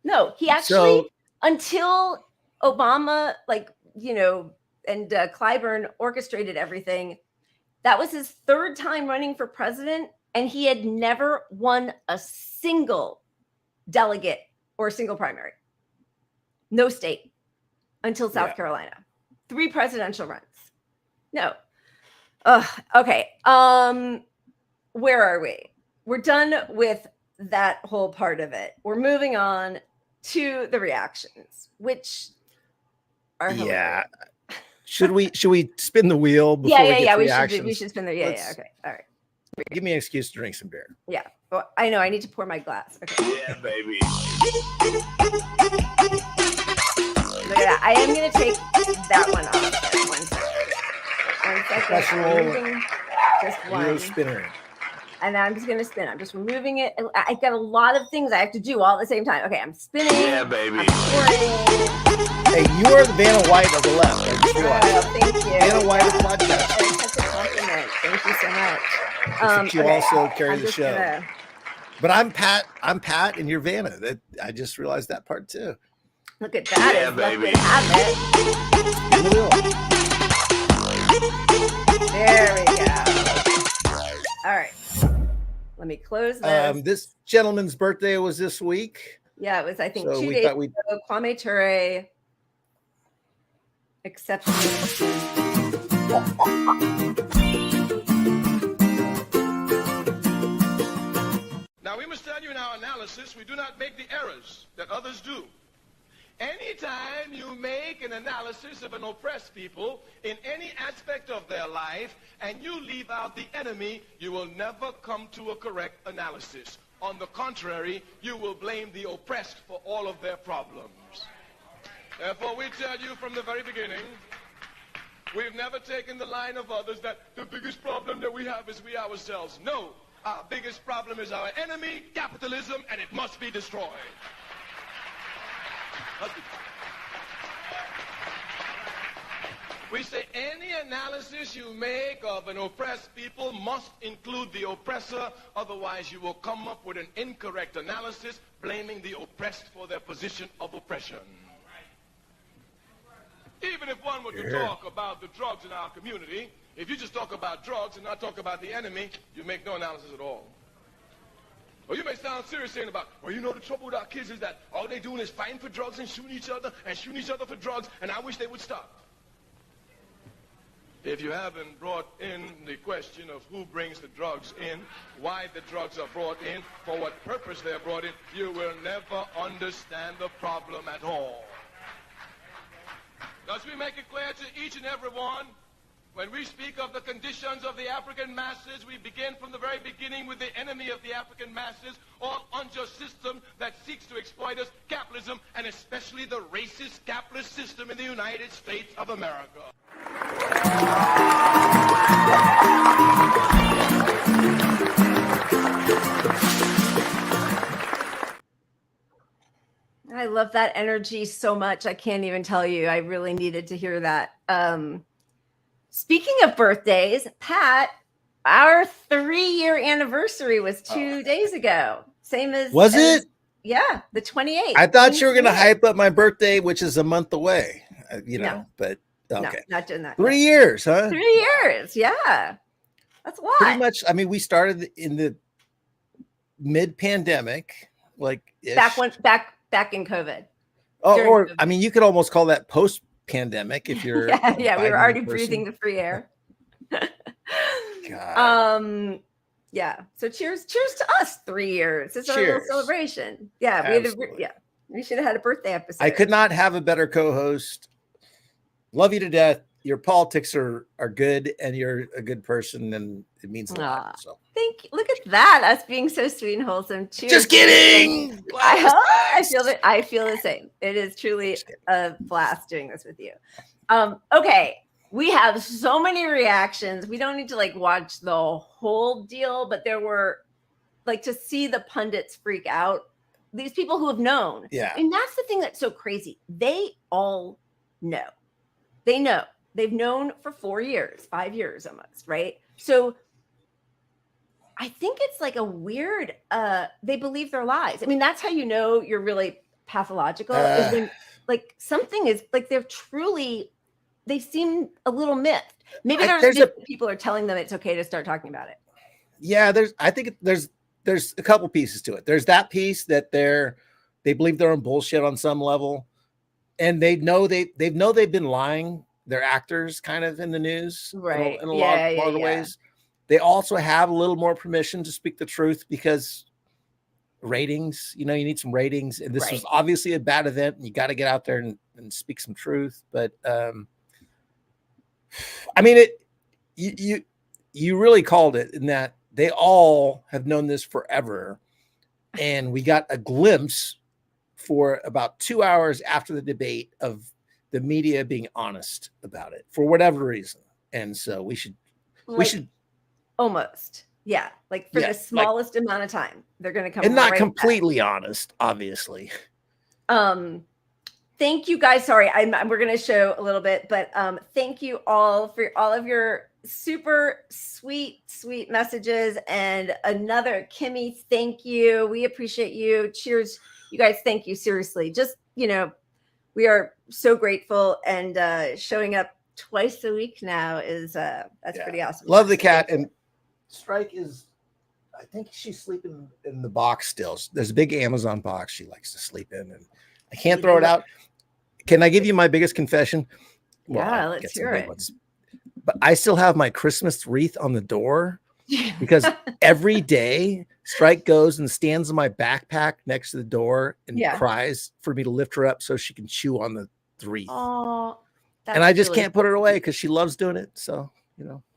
No, he actually, until Obama, like, you know, and Clyburn orchestrated everything. That was his third time running for president, and he had never won a single delegate or a single primary. No state until South Carolina. 3 presidential runs. No. Okay. Where are we? We're done with that whole part of it. We're moving on to the reactions, which are hilarious. Should we spin the wheel before we get to reactions? We should spin the okay. All right. Give me an excuse to drink some beer. Yeah. Well, I know I need to pour my glass. Okay. Yeah, baby. Look at that. I am gonna take that one off. 1 second. 1 second. I'm moving just one. Wheel spinner. And I'm just going to spin. I'm just removing it. I've got a lot of things I have to do all at the same time. Okay, I'm spinning. Yeah, baby. I'm pouring. Hey, you are the Vanna White of the left. I just realized. Thank you. Vanna White of podcast. That's a compliment. Thank you so much. You also carry the show. But I'm Pat, and you're Vanna. I just realized that part too. Look at that. Yeah, baby. There we go. All right. Let me close this. This gentleman's birthday was this week. Yeah, it was, I think, 2 days ago. Kwame Ture accepted. Now, we must tell you in our analysis, we do not make the errors that others do. Anytime you make an analysis of an oppressed people in any aspect of their life and you leave out the enemy, you will never come to a correct analysis. On the contrary, you will blame the oppressed for all of their problems. Therefore, we tell you from the very beginning, we've never taken the line of others that the biggest problem that we have is we ourselves. No, our biggest problem is our enemy, capitalism, and it must be destroyed. We say any analysis you make of an oppressed people must include the oppressor, otherwise you will come up with an incorrect analysis blaming the oppressed for their position of oppression. Even if one were able to talk about the drugs in our community, if you just talk about drugs and not talk about the enemy, you make no analysis at all. Or you may sound serious saying about, well, you know, the trouble with our kids is that all they're doing is fighting for drugs and shooting each other for drugs, and I wish they would stop. If you haven't brought in the question of who brings the drugs in, why the drugs are brought in, for what purpose they're brought in, you will never understand the problem at all. Thus we make it clear to each and every one, when we speak of the conditions of the African masses, we begin from the very beginning with the enemy of the African masses, all unjust system that seeks to exploit us, capitalism, and especially the racist capitalist system in the United States of America. I love that energy so much. I can't even tell you. I really needed to hear that. Speaking of birthdays, Pat, our 3-year anniversary was 2 days ago. Same as it? Yeah, the 28th. I thought you were going to hype up my birthday, which is a month away. But okay, no, not doing that. 3 years, huh? 3 years, yeah. That's a lot. Pretty much. I mean, we started in the mid-pandemic, like back in COVID. Or COVID. I mean, you could almost call that post-pandemic if you're. yeah, we were already breathing the free air. God. Yeah. So cheers to us. 3 years. It's our little celebration. Yeah, we should have had a birthday episode. I could not have a better co-host. Love you to death. Your politics are good, and you're a good person, and it means a lot. So thank you. Look at that. Us being so sweet and wholesome. Cheers. Just kidding. I feel the same. It is truly a blast doing this with you. Okay. We have so many reactions. We don't need to watch the whole deal, but there were to see the pundits freak out. These people who have known. Yeah. And that's the thing that's so crazy. They all know. They know. They've known for 4 years, 5 years almost, right? So I think it's a weird, they believe their lies. I mean, that's how you know you're really pathological is when something is they seem a little miffed. Maybe people are telling them it's okay to start talking about it. Yeah, I think there's a couple pieces to it. There's that piece that they believe their own bullshit on some level, and they've been lying. They're actors kind of in the news, right? In a lot of ways. They also have a little more permission to speak the truth because ratings, you need some ratings. And this was obviously a bad event, and you got to get out there and speak some truth. But I mean, you really called it in that they all have known this forever. And we got a glimpse for about 2 hours after the debate of the media being honest about it for whatever reason. And so we should almost. Yeah. For the smallest amount of time, they're going to come. And not completely honest, obviously. Thank you guys. Sorry, we're going to show a little bit, but thank you all for all of your super sweet messages. And another Kimmy, thank you. We appreciate you. Cheers. You guys, thank you. Seriously. Just, we are so grateful, and showing up twice a week now is that's pretty awesome. Love the cat. And Strike I think she's sleeping in the box still. There's a big Amazon box she likes to sleep in, and I can't throw it out. Can I give you my biggest confession? Well, let's hear it. But I still have my Christmas wreath on the door because every day Strike goes and stands in my backpack next to the door and cries for me to lift her up so she can chew on the wreath. Oh, and I just can't put her away because she loves doing it. So,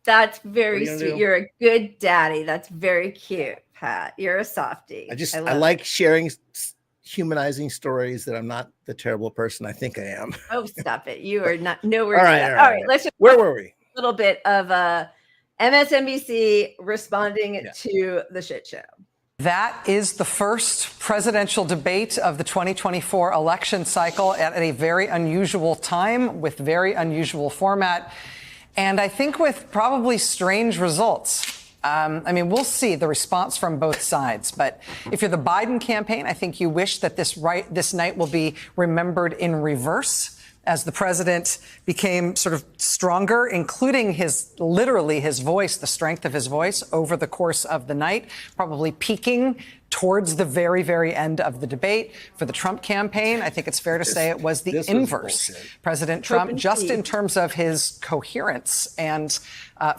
That's very sweet. You're a good daddy. That's very cute, Pat. You're a softie. I like sharing humanizing stories that I'm not the terrible person I think I am. Oh, stop it. You are not nowhere. All right. Let's just where were we? A little bit of MSNBC responding to the shit show. That is the first presidential debate of the 2024 election cycle at a very unusual time with very unusual format. And I think with probably strange results. I mean, we'll see the response from both sides. But if you're the Biden campaign, I think you wish that this night will be remembered in reverse, as the president became sort of stronger, including literally his voice, the strength of his voice over the course of the night, probably peaking towards the very, very end of the debate. For the Trump campaign, I think it's fair to say it was the inverse. President Trump, just in terms of his coherence and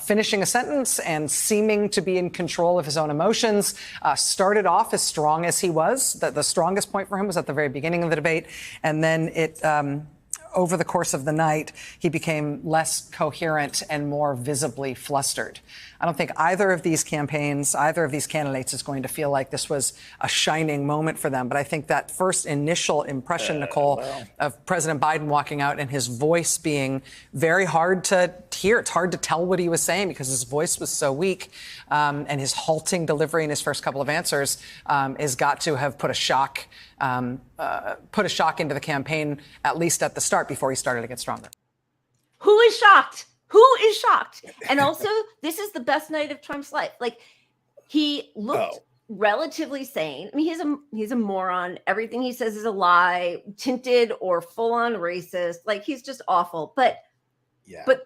finishing a sentence and seeming to be in control of his own emotions, started off as strong as he was. The strongest point for him was at the very beginning of the debate. And then over the course of the night, he became less coherent and more visibly flustered. I don't think either of these campaigns, either of these candidates is going to feel like this was a shining moment for them. But I think that first initial impression, Nicole, of President Biden walking out and his voice being very hard to hear. It's hard to tell what he was saying because his voice was so weak, and his halting delivery in his first couple of answers has got to have put a shock into the campaign, at least at the start, before he started to get stronger. Who is shocked? Who is shocked? And also, this is the best night of Trump's life. Like, he looked relatively sane. I mean, he's a moron. Everything he says is a lie, tinted or full on racist. Like, he's just awful. But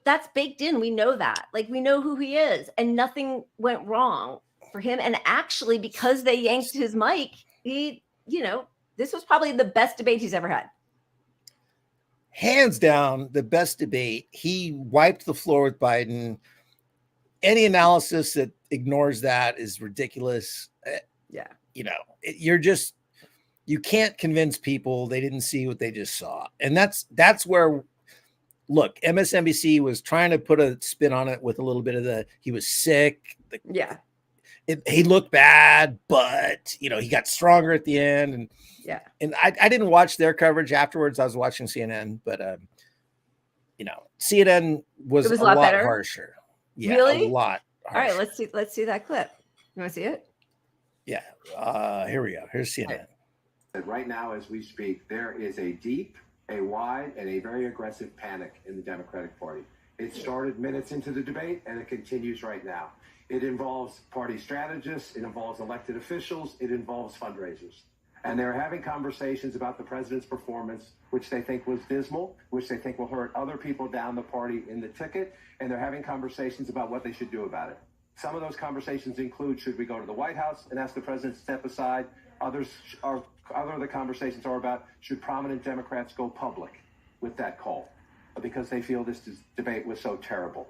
that's baked in. We know that. Like, we know who he is, and nothing went wrong for him. And actually, because they yanked his mic, this was probably the best debate he's ever had. Hands down, the best debate. He wiped the floor with Biden. Any analysis that ignores that is ridiculous. Yeah. You can't convince people they didn't see what they just saw. And that's where, look, MSNBC was trying to put a spin on it with a little bit of he was sick. He looked bad, but he got stronger at the end. And I didn't watch their coverage afterwards. I was watching CNN, but CNN was a lot better. Harsher. Yeah, really? A lot harsher. All right, let's see that clip. You want to see it? Yeah. Here we go. Here's CNN. Right now, as we speak, there is a deep, a wide, and a very aggressive panic in the Democratic Party. It started minutes into the debate, and it continues right now. It involves party strategists, it involves elected officials, it involves fundraisers. And they're having conversations about the president's performance, which they think was dismal, which they think will hurt other people down the party in the ticket, and they're having conversations about what they should do about it. Some of those conversations include, should we go to the White House and ask the president to step aside? Other of the conversations are about, should prominent Democrats go public with that call? Because they feel this debate was so terrible.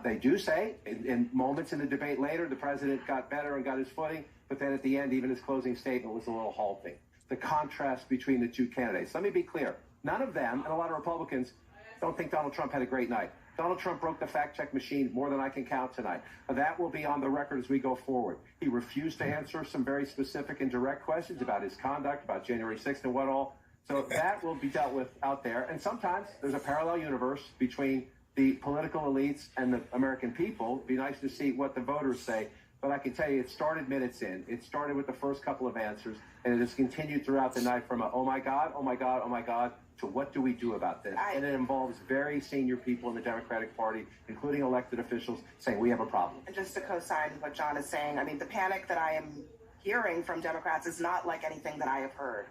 They do say, in moments in the debate later, the president got better and got his footing, but then at the end, even his closing statement was a little halting. The contrast between the two candidates. Let me be clear. None of them, and a lot of Republicans, don't think Donald Trump had a great night. Donald Trump broke the fact-check machine more than I can count tonight. That will be on the record as we go forward. He refused to answer some very specific and direct questions about his conduct, about January 6th and what all. So that will be dealt with out there. And sometimes there's a parallel universe between the political elites and the American people. It'd be nice to see what the voters say. But I can tell you, it started minutes in. It started with the first couple of answers, and it has continued throughout the night from oh my God, oh my God, oh my God, to what do we do about this? And it involves very senior people in the Democratic Party, including elected officials, saying we have a problem. And just to co-sign what John is saying, I mean, the panic that I am hearing from Democrats is not like anything that I have heard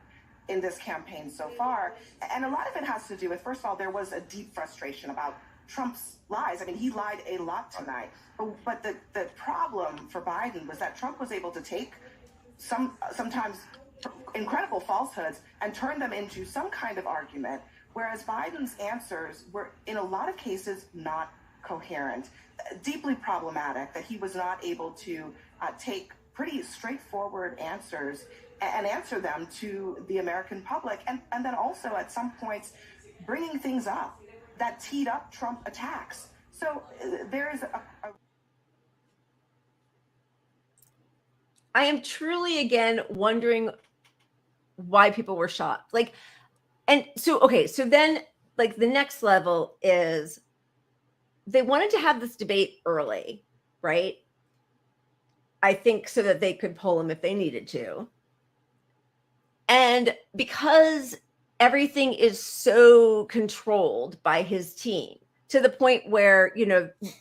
in this campaign so far. And a lot of it has to do with, first of all, there was a deep frustration about Trump's lies. I mean, he lied a lot tonight. But the problem for Biden was that Trump was able to take sometimes incredible falsehoods and turn them into some kind of argument, whereas Biden's answers were, in a lot of cases, not coherent, deeply problematic, that he was not able to take pretty straightforward answers and answer them to the American public, and then also at some points bringing things up that teed up Trump attacks. So there is I am truly, again, wondering why people were shocked. So then, the next level is they wanted to have this debate early, right? I think so that they could pull him if they needed to. And because everything is so controlled by his team, to the point where,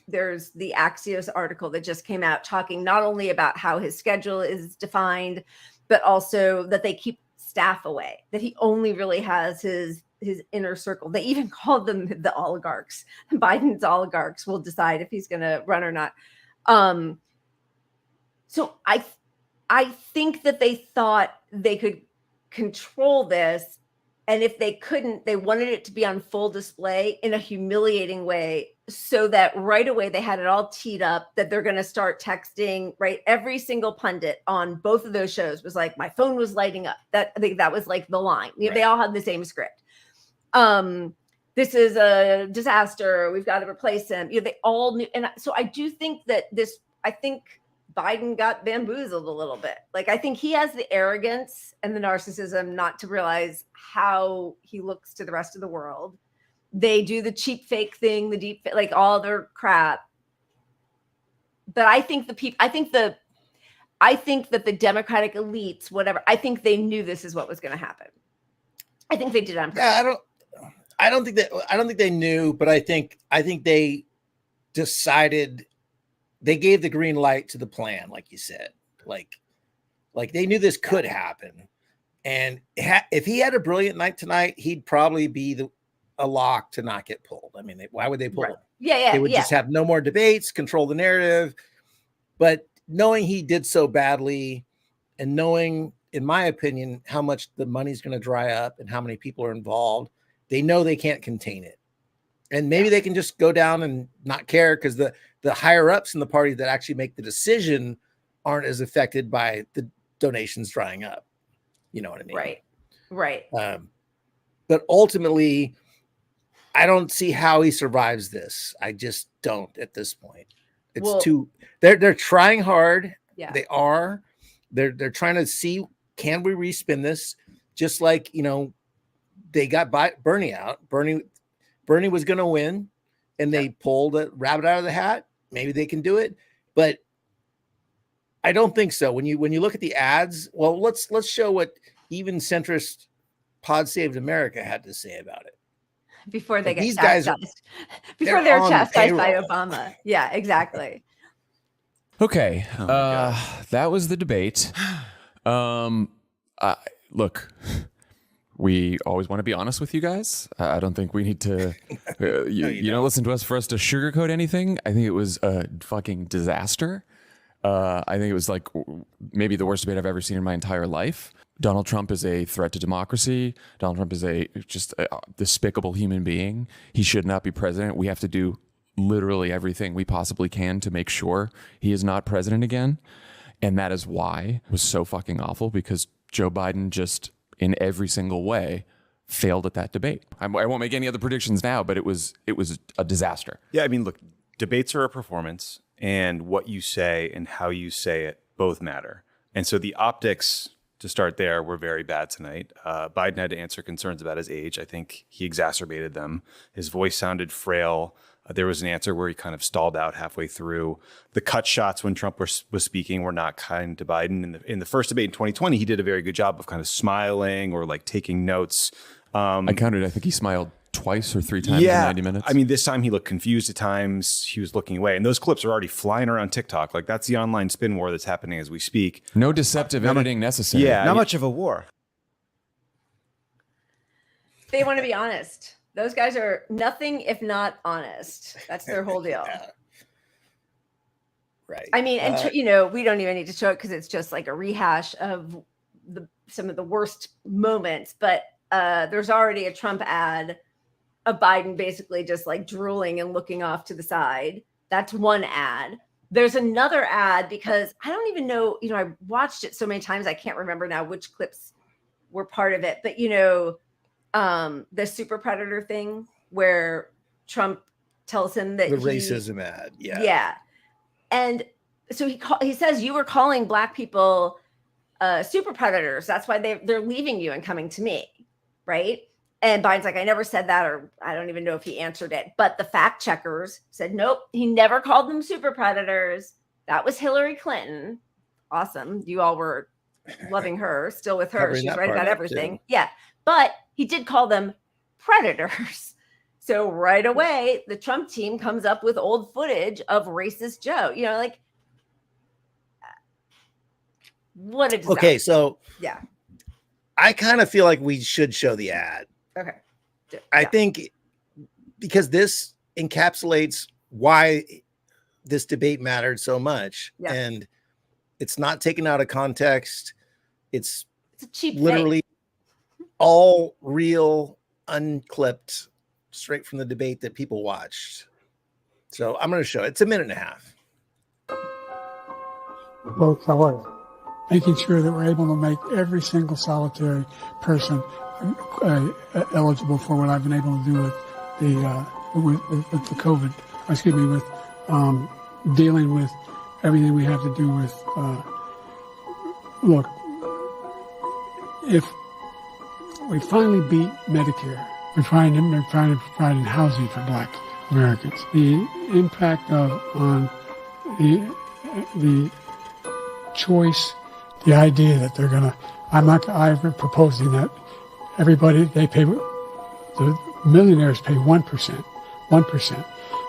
there's the Axios article that just came out talking not only about how his schedule is defined, but also that they keep staff away, that he only really has his his inner circle. They even called them the oligarchs. Biden's oligarchs will decide if he's going to run or not. So I think that they thought they could control this, and if they couldn't, they wanted it to be on full display in a humiliating way, so that right away they had it all teed up that they're going to start texting, right? Every single pundit on both of those shows was like, my phone was lighting up. I think that was like the line. Right. They all had the same script. This is a disaster. We've got to replace him. They all knew. And so I do think that I think Biden got bamboozled a little bit. Like, I think he has the arrogance and the narcissism not to realize how he looks to the rest of the world. They do the cheap fake thing, the deep, like all their crap. But I think that the Democratic elites, whatever, I think they knew this is what was going to happen. I think they did on purpose. Yeah, I don't think they knew, but I think they decided. They gave the green light to the plan, like you said. Like they knew this could happen. And if he had a brilliant night tonight, he'd probably be a lock to not get pulled. I mean, why would they pull him? Yeah. They would just have no more debates, control the narrative. But knowing he did so badly, and knowing, in my opinion, how much the money's going to dry up and how many people are involved, they know they can't contain it. And maybe they can just go down and not care, because the higher ups in the party that actually make the decision aren't as affected by the donations drying up. You know what I mean? Right. But ultimately, I don't see how he survives this. I just don't at this point. They're trying hard. Yeah. They are. They're trying to see, can we respin this? Just like, they got Bernie out. Bernie was going to win, and they pulled a rabbit out of the hat. Maybe they can do it, but I don't think so. When you look at the ads, well, let's show what even centrist Pod Saved America had to say about it before they get these chastised. guys Before they're chastised by Obama. Yeah, exactly. Okay, that was the debate. Look. We always want to be honest with you guys. I don't think we need to, you don't listen to us for us to sugarcoat anything. I think it was a fucking disaster. I think it was like maybe the worst debate I've ever seen in my entire life. Donald Trump is a threat to democracy. Donald Trump is just a despicable human being. He should not be president. We have to do literally everything we possibly can to make sure he is not president again. And that is why it was so fucking awful, because Joe Biden just, in every single way, failed at that debate. I won't make any other predictions now, but it was a disaster. Yeah, I mean, look, debates are a performance, and what you say and how you say it both matter. And so the optics, to start there, were very bad tonight. Biden had to answer concerns about his age. I think he exacerbated them. His voice sounded frail. There was an answer where he kind of stalled out halfway through. The cut shots when Trump was speaking were not kind to Biden. In the first debate in 2020, he did a very good job of kind of smiling or like taking notes. I counted. I think he smiled twice or three times in 90 minutes. I mean, this time he looked confused at times. He was looking away. And those clips are already flying around TikTok. Like, that's the online spin war that's happening as we speak. No deceptive editing necessary. Yeah. Not much of a war. They want to be honest. Those guys are nothing if not honest. That's their whole deal. Yeah. Right. I mean, and we don't even need to show it because it's just like a rehash of some of the worst moments. But there's already a Trump ad of Biden basically just like drooling and looking off to the side. That's one ad. There's another ad because I don't even know, I watched it so many times, I can't remember now which clips were part of it. But, the super predator thing where Trump tells him that the racism ad. Yeah. Yeah. And so he says, you were calling Black people super predators. That's why they're leaving you and coming to me. Right. And Biden's like, I never said that, or I don't even know if he answered it. But the fact checkers said, nope, he never called them super predators. That was Hillary Clinton. Awesome. You all were loving her, still with her. She's right about everything. Yeah. But he did call them predators. So right away, the Trump team comes up with old footage of racist Joe. What a disaster. Okay, so yeah, I kind of feel like we should show the ad. Okay. I think because this encapsulates why this debate mattered so much, and it's not taken out of context. It's a cheap literally all real, unclipped, straight from the debate that people watched. So I'm going to show it. It's a minute and a half. Both colors, making sure that we're able to make every single solitary person eligible for what I've been able to do with the COVID. Excuse me, with dealing with everything we have to do with. Look, if we finally beat Medicare, we're trying to provide housing for Black Americans. The impact on the choice, the idea that they're gonna. I'm proposing that everybody the millionaires pay 1%.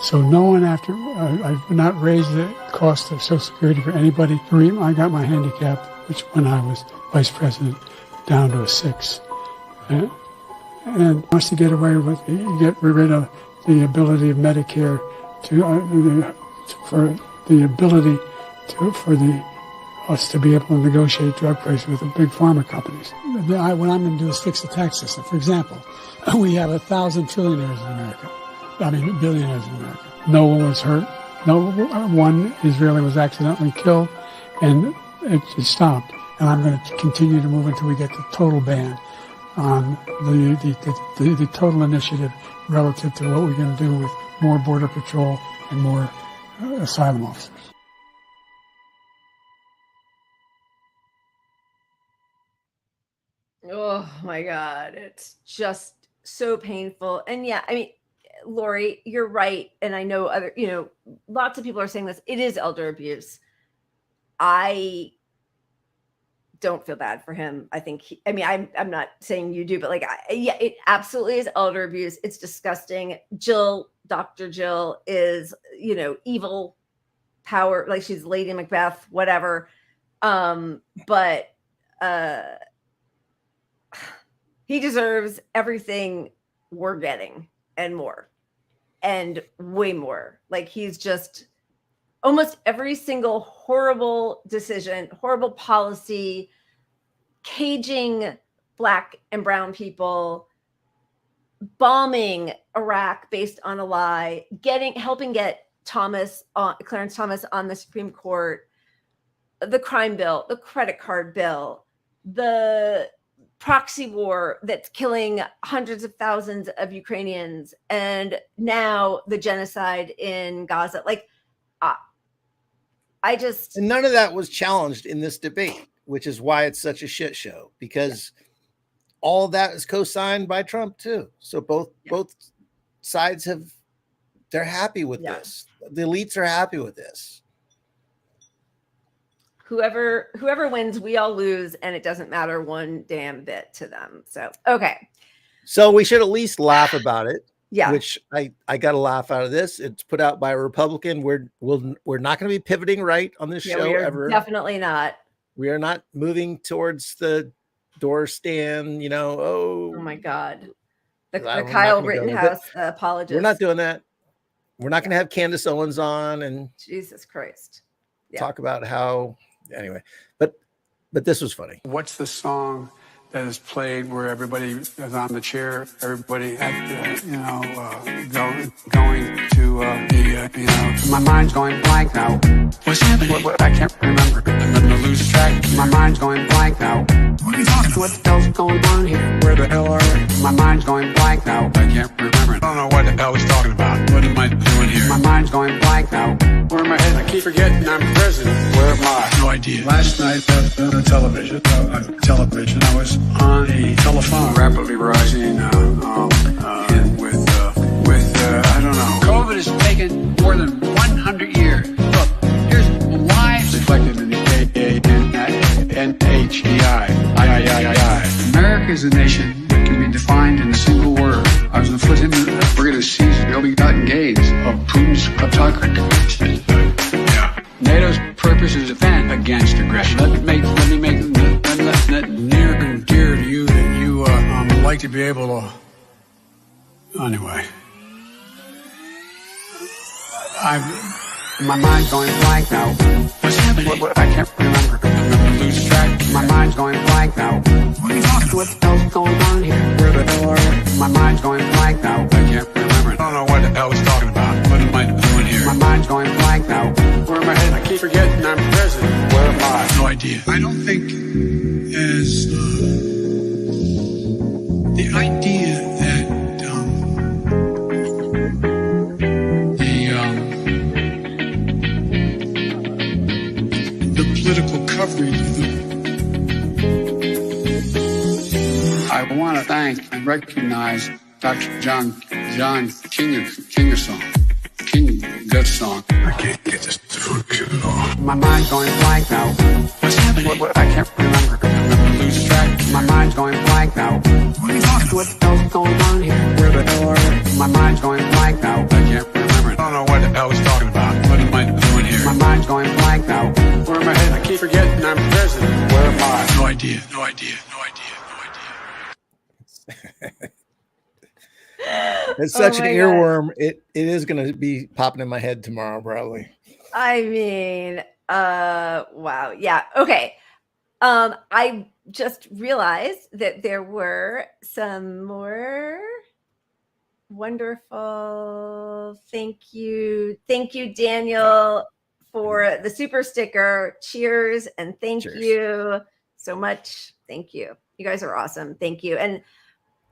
So no one I've not raised the cost of Social Security for anybody. I got my handicap, which when I was vice president, down to a 6. And wants to get rid of the ability of Medicare us to be able to negotiate drug prices with the big pharma companies. What I'm going to do is fix the tax system. For example, we have 1,000 trillionaires in America. Billionaires in America. No one was hurt. No one Israeli was accidentally killed, and it stopped. And I'm going to continue to move until we get the total ban on the total initiative relative to what we're going to do with more border patrol and more asylum officers. Oh my God, it's just so painful. And yeah, I mean, Lori, you're right. And I know lots of people are saying this. It is elder abuse. I don't feel bad for him. I think I'm not saying you do, but it absolutely is elder abuse. It's disgusting. Dr. Jill is, evil power. Like she's Lady Macbeth, whatever. But he deserves everything we're getting and more and way more. Like he's just almost every single horrible decision, horrible policy, caging Black and brown people, bombing Iraq based on a lie, helping get Clarence Thomas on the Supreme Court, the crime bill, the credit card bill, the proxy war that's killing hundreds of thousands of Ukrainians, and now the genocide in Gaza. And none of that was challenged in this debate, which is why it's such a shit show, because all of that is co-signed by Trump too. So both sides they're happy with this. The elites are happy with this. Whoever wins, we all lose, and it doesn't matter one damn bit to them. So, okay. So we should at least laugh about it. Yeah. Which I got a laugh out of this. It's put out by a Republican. We're not going to be pivoting right on this show ever. Definitely not. We are not moving towards the door stand, Oh my God. The Kyle Rittenhouse apologist. We're not doing that. We're not going to have Candace Owens on and Jesus Christ. Talk about how anyway, but this was funny. What's the song that is played where everybody is on the chair, everybody going to my mind's going blank now. What's happening? What, I can't remember. I'm gonna lose track. My mind's going blank now. What are you talking about? What the hell's going on here? Where the hell are we? My mind's going blank now. I can't remember. I don't know what the hell he's talking about. What am I doing here? My mind's going blank now. Where am I headed? I keep forgetting I'm president. Where am I? No idea. Last night on television, I was on a telephone rapidly rising with I don't know. COVID has taken more than 100 years. Look, here's lives reflected in the NHEI. America is a nation that can be defined in a single word. I was we're going to seize the ill-begotten gains of Putin's kleptocracy. NATO's purpose is to defend against aggression. Let me make that near and dear to you that you like to be able to My mind's going blank now. What's happening? What, I can't remember. I'm losing track. My mind's going blank now. What are you talking about? What the hell's going on here? Where the hell are you? My mind's going blank now. I can't remember. I don't know what the hell he's talking about. What am I doing here? My mind's going blank now. Where am I headed? I keep forgetting I'm president. Where am I? No idea. I don't think as the idea that the political coverage of I want to thank and recognize Dr. John Kingersong. Good song. I can't get this food at all. My mind's going blank now. What's happening? What, I can't remember. I'm losing track. My mind's going blank now. What are you talking about? What the hell's going on here? Where the hell are you? My mind's going blank now. I can't remember. I don't know what the hell he's talking about. What am I doing here? My mind's going blank now. Where am I headed? I keep forgetting I'm president. Where am I? No idea. No idea. No idea. It's such an earworm. It is going to be popping in my head tomorrow, probably. I mean, wow. Yeah. Okay. I just realized that there were some more wonderful. Thank you, Daniel, for the super sticker. Cheers and thank you so much. Thank you. You guys are awesome. Thank you. And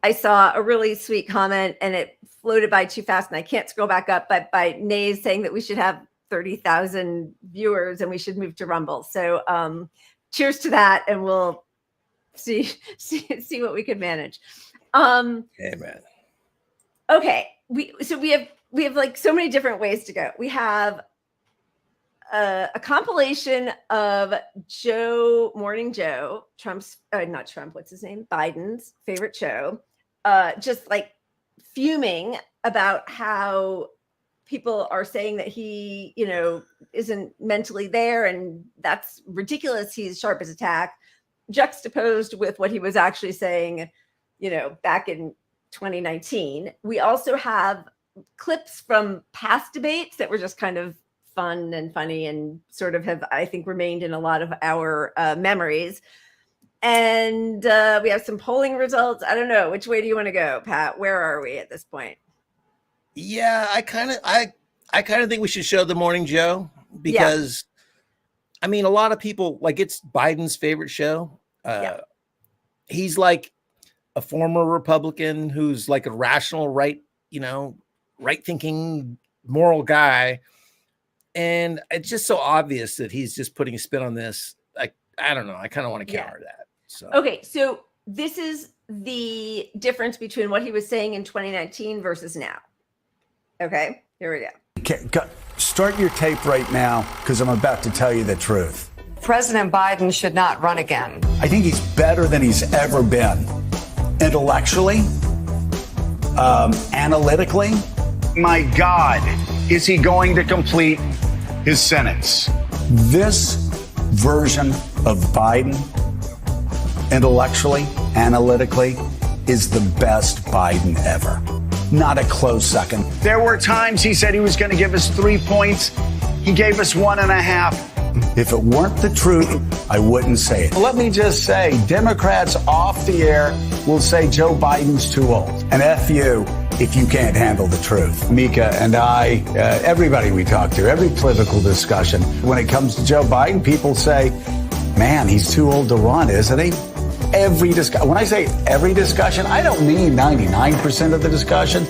I saw a really sweet comment and it floated by too fast and I can't scroll back up, but by Nays saying that we should have 30,000 viewers and we should move to Rumble. So cheers to that, and we'll see what we can manage. Amen. Okay. We have like so many different ways to go. We have a compilation of Morning Joe, Biden's favorite show, just like fuming about how people are saying that he, isn't mentally there, and that's ridiculous. He's sharp as a tack, juxtaposed with what he was actually saying, back in 2019. We also have clips from past debates that were just kind of fun and funny and sort of have, I think, remained in a lot of our memories. And we have some polling results. I don't know. Which way do you want to go, Pat? Where are we at this point? Yeah, I kind of think we should show the Morning Joe because, I mean, a lot of people, like, it's Biden's favorite show. He's like a former Republican who's like a rational, right-thinking, moral guy. And it's just so obvious that he's just putting a spin on this. I don't know. I kind of want to counter that. So okay, so this is the difference between what he was saying in 2019 versus now. Okay, here we go. Start your tape right now, because I'm about to tell you the truth. President Biden should not run again. I think he's better than he's ever been. Intellectually, analytically. My God, is he going to complete his sentence? This version of Biden, intellectually, analytically, is the best Biden ever. Not a close second. There were times he said he was going to give us 3 points. He gave us 1.5. If it weren't the truth, I wouldn't say it. Let me just say, Democrats off the air will say Joe Biden's too old. And F you if you can't handle the truth. Mika and I, everybody we talk to, every political discussion, when it comes to Joe Biden, people say, man, he's too old to run, isn't he? When I say every discussion, I don't mean 99% of the discussion.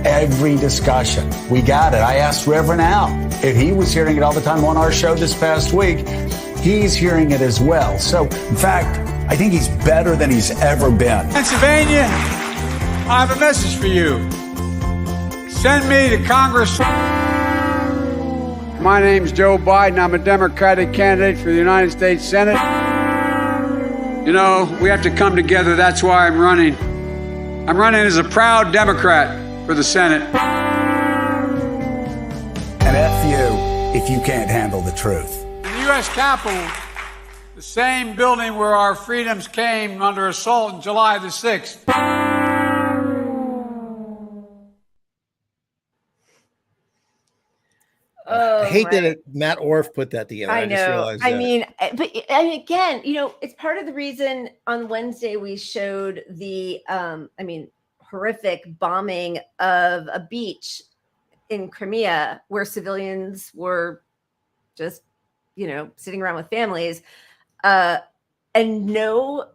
Every discussion. We got it. I asked Reverend Al if he was hearing it all the time on our show this past week. He's hearing it as well. So, in fact, I think he's better than he's ever been. Pennsylvania, I have a message for you. Send me to Congress. My name's Joe Biden. I'm a Democratic candidate for the United States Senate. We have to come together. That's why I'm running. I'm running as a proud Democrat for the Senate. And F you if you can't handle the truth. In the U.S. Capitol, the same building where our freedoms came under assault on July the 6th. I hate that Matt Orff put that together. I know. Just realized I mean, but and again, it's part of the reason on Wednesday we showed the, horrific bombing of a beach in Crimea where civilians were just, sitting around with families. And no,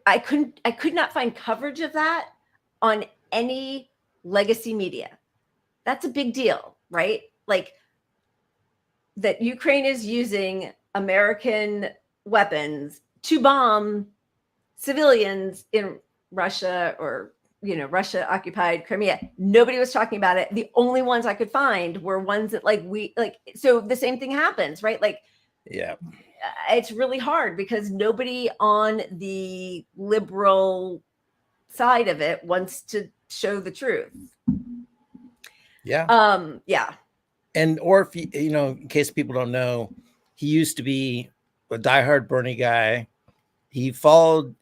I could not find coverage of that on any legacy media. That's a big deal, right? Like that Ukraine is using American weapons to bomb civilians in Russia or, Russia occupied Crimea. Nobody was talking about it. The only ones I could find were ones that so the same thing happens, right? Like, yeah, it's really hard because nobody on the liberal side of it wants to show the truth. Yeah. Yeah. And Orff, in case people don't know, he used to be a diehard Bernie guy. He followed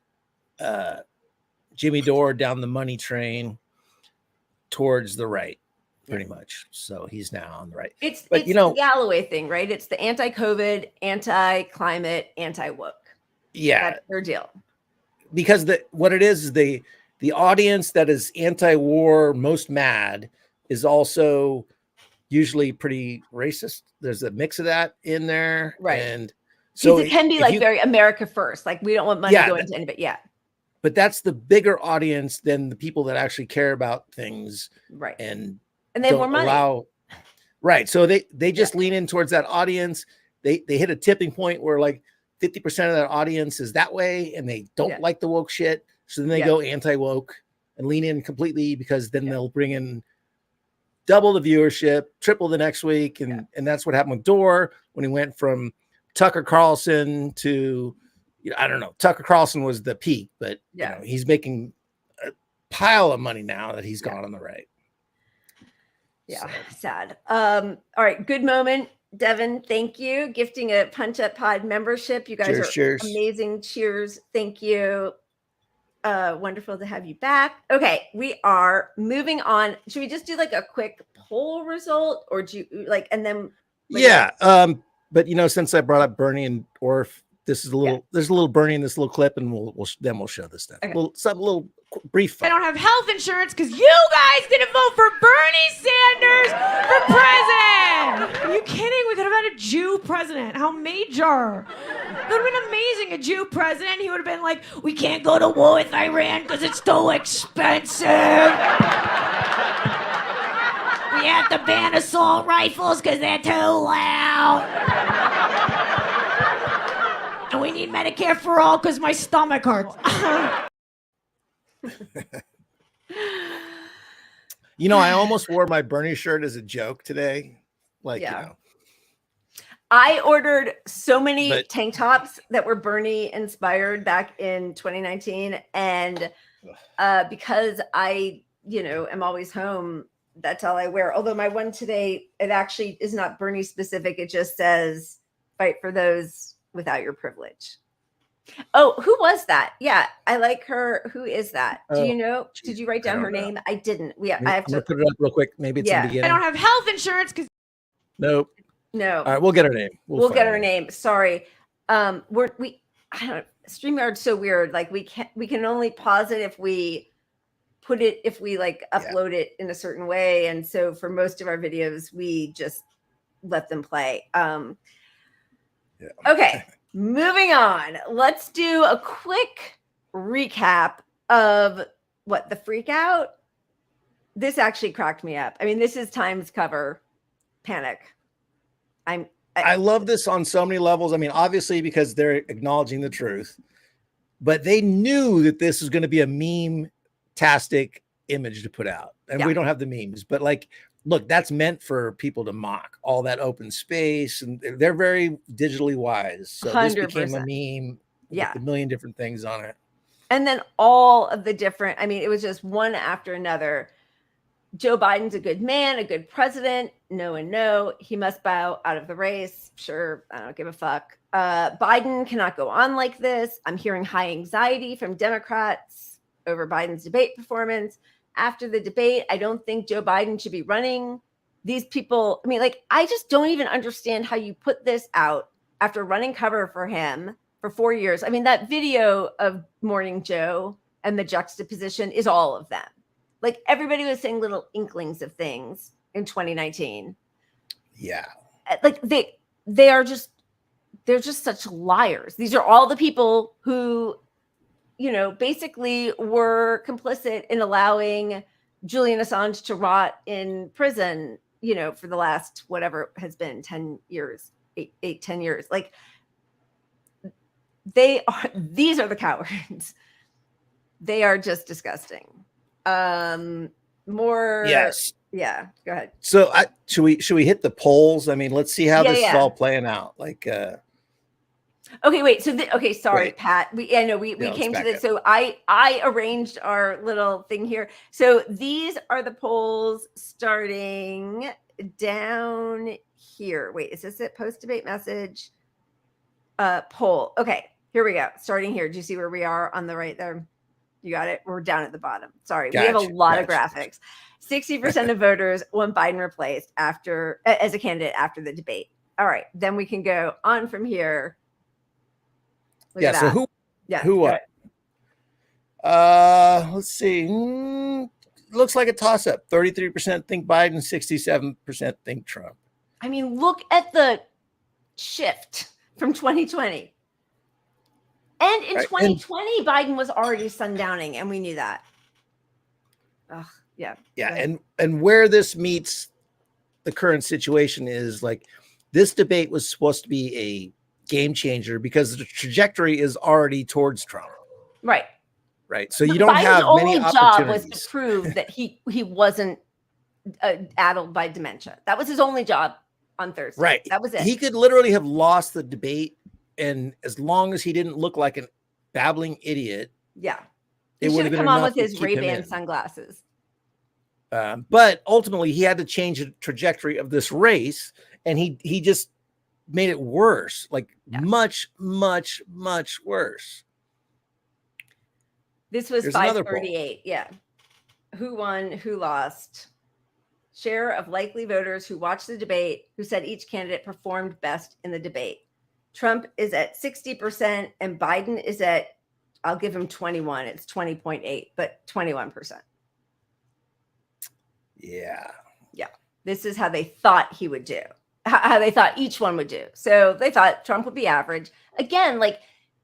Jimmy Dore down the money train towards the right, pretty much. So he's now on the right. It's the Galloway thing, right? It's the anti-COVID, anti-climate, anti-woke. Yeah. That's their deal. Because what it is the audience that is anti-war, most mad, is also usually pretty racist. There's a mix of that in there. Right. And so it can be very America first. Like we don't want money going to anybody. Yeah. But that's the bigger audience than the people that actually care about things. Right. And they have more money. Right. So they just lean in towards that audience. They hit a tipping point where like 50% of that audience is that way and they don't like the woke shit. So then they go anti-woke and lean in completely because then they'll bring in double the viewership, triple the next week. And that's what happened with Dore when he went from Tucker Carlson to, I don't know, Tucker Carlson was the peak, but he's making a pile of money now that he's gone on the right. Yeah, sad. All right, good moment. Devin, thank you. Gifting a Punch Up Pod membership. You guys are amazing. Cheers. Thank you. Wonderful to have you back. Okay, we are moving on. Should we just do like a quick poll result or do you and then but since I brought up Bernie and Orff, there's a little Bernie in this little clip and we'll show this stuff. Okay. A little brief fun. I don't have health insurance because you guys didn't vote for Bernie Sanders for president. Are you kidding? We could have had a Jew president. How major. It would have been amazing. A Jew president. He would have been like, we can't go to war with Iran because it's too expensive. We have to ban assault rifles because they're too loud. And we need Medicare for all because my stomach hurts. I almost wore my Bernie shirt as a joke today. I ordered so many tank tops that were Bernie inspired back in 2019. And because I, am always home, that's all I wear. Although my one today, it actually is not Bernie specific. It just says, fight for those without your privilege. Oh, who was that? Yeah, I like her. Who is that? Do you know? Did you write down her name? I didn't. I have to put it up real quick. Maybe it's in the beginning. I don't have health insurance because nope. No. All right, we'll get her name. We'll get her name. Sorry. I don't StreamYard's so weird. Like we can only pause it if we upload it in a certain way. And so for most of our videos, we just let them play. Okay. Moving on, let's do a quick recap of the freak out. This actually cracked me up. I mean, this is Times cover panic. I love this on so many levels. I mean, obviously because they're acknowledging the truth, but they knew that this was going to be a meme-tastic image to put out. And we don't have the memes, but look, that's meant for people to mock all that open space, and they're very digitally wise. So 100%. This became a meme with a million different things on it. And then all of the different, it was just one after another. Joe Biden's a good man, a good president. No and no. He must bow out of the race. Sure, I don't give a fuck. Biden cannot go on like this. I'm hearing high anxiety from Democrats over Biden's debate performance. After the debate, I don't think Joe Biden should be running these people, I mean, like, I just don't even understand how you put this out after running cover for him for 4 years. I mean, that video of Morning Joe and the juxtaposition is all of them. Like, everybody was saying little inklings of things in 2019. Yeah. Like, they're just such liars. These are all the people who, you know, basically were complicit in allowing Julian Assange to rot in prison, you know, for the last, whatever it has been, 10 years, 10 years. Like, these are the cowards. They are just disgusting. Yes. Yeah, go ahead. So should we hit the polls? I mean, let's see how this is all playing out. Like, okay, wait. So, sorry, wait. Pat. We came to this. So I arranged our little thing here. So these are the polls starting down here. Wait, is this it? Post debate message. Poll. Okay, here we go. Starting here. Do you see where we are on the right there? You got it. We're down at the bottom. Sorry, we have a lot of graphics. 60% of voters want Biden replaced as a candidate after the debate. All right, then we can go on from here. Look at so that. who what? Let's see. Looks like a toss-up. 33% think Biden, 67% think Trump. I mean, look at the shift from 2020. And in 2020, Biden was already sundowning, and we knew that. Ugh, yeah. Yeah, and where this meets the current situation is, like, this debate was supposed to be a game changer because the trajectory is already towards Trump. Right. Right. So you don't Biden's have many only opportunities. job was to prove that he wasn't addled by dementia. That was his only job on Thursday. Right. That was it. He could literally have lost the debate, and as long as he didn't look like a babbling idiot, He should have come on with his Ray-Ban sunglasses. But ultimately, he had to change the trajectory of this race, and he just made it worse, like much, much, much worse. This was 538. Yeah. Who won? Who lost? Share of likely voters who watched the debate, who said each candidate performed best in the debate. Trump is at 60%, and Biden is at, I'll give him 21. It's 20.8, but 21%. Yeah. Yeah. This is how they thought he would do, how they thought each one would do. So they thought Trump would be average. Again, like,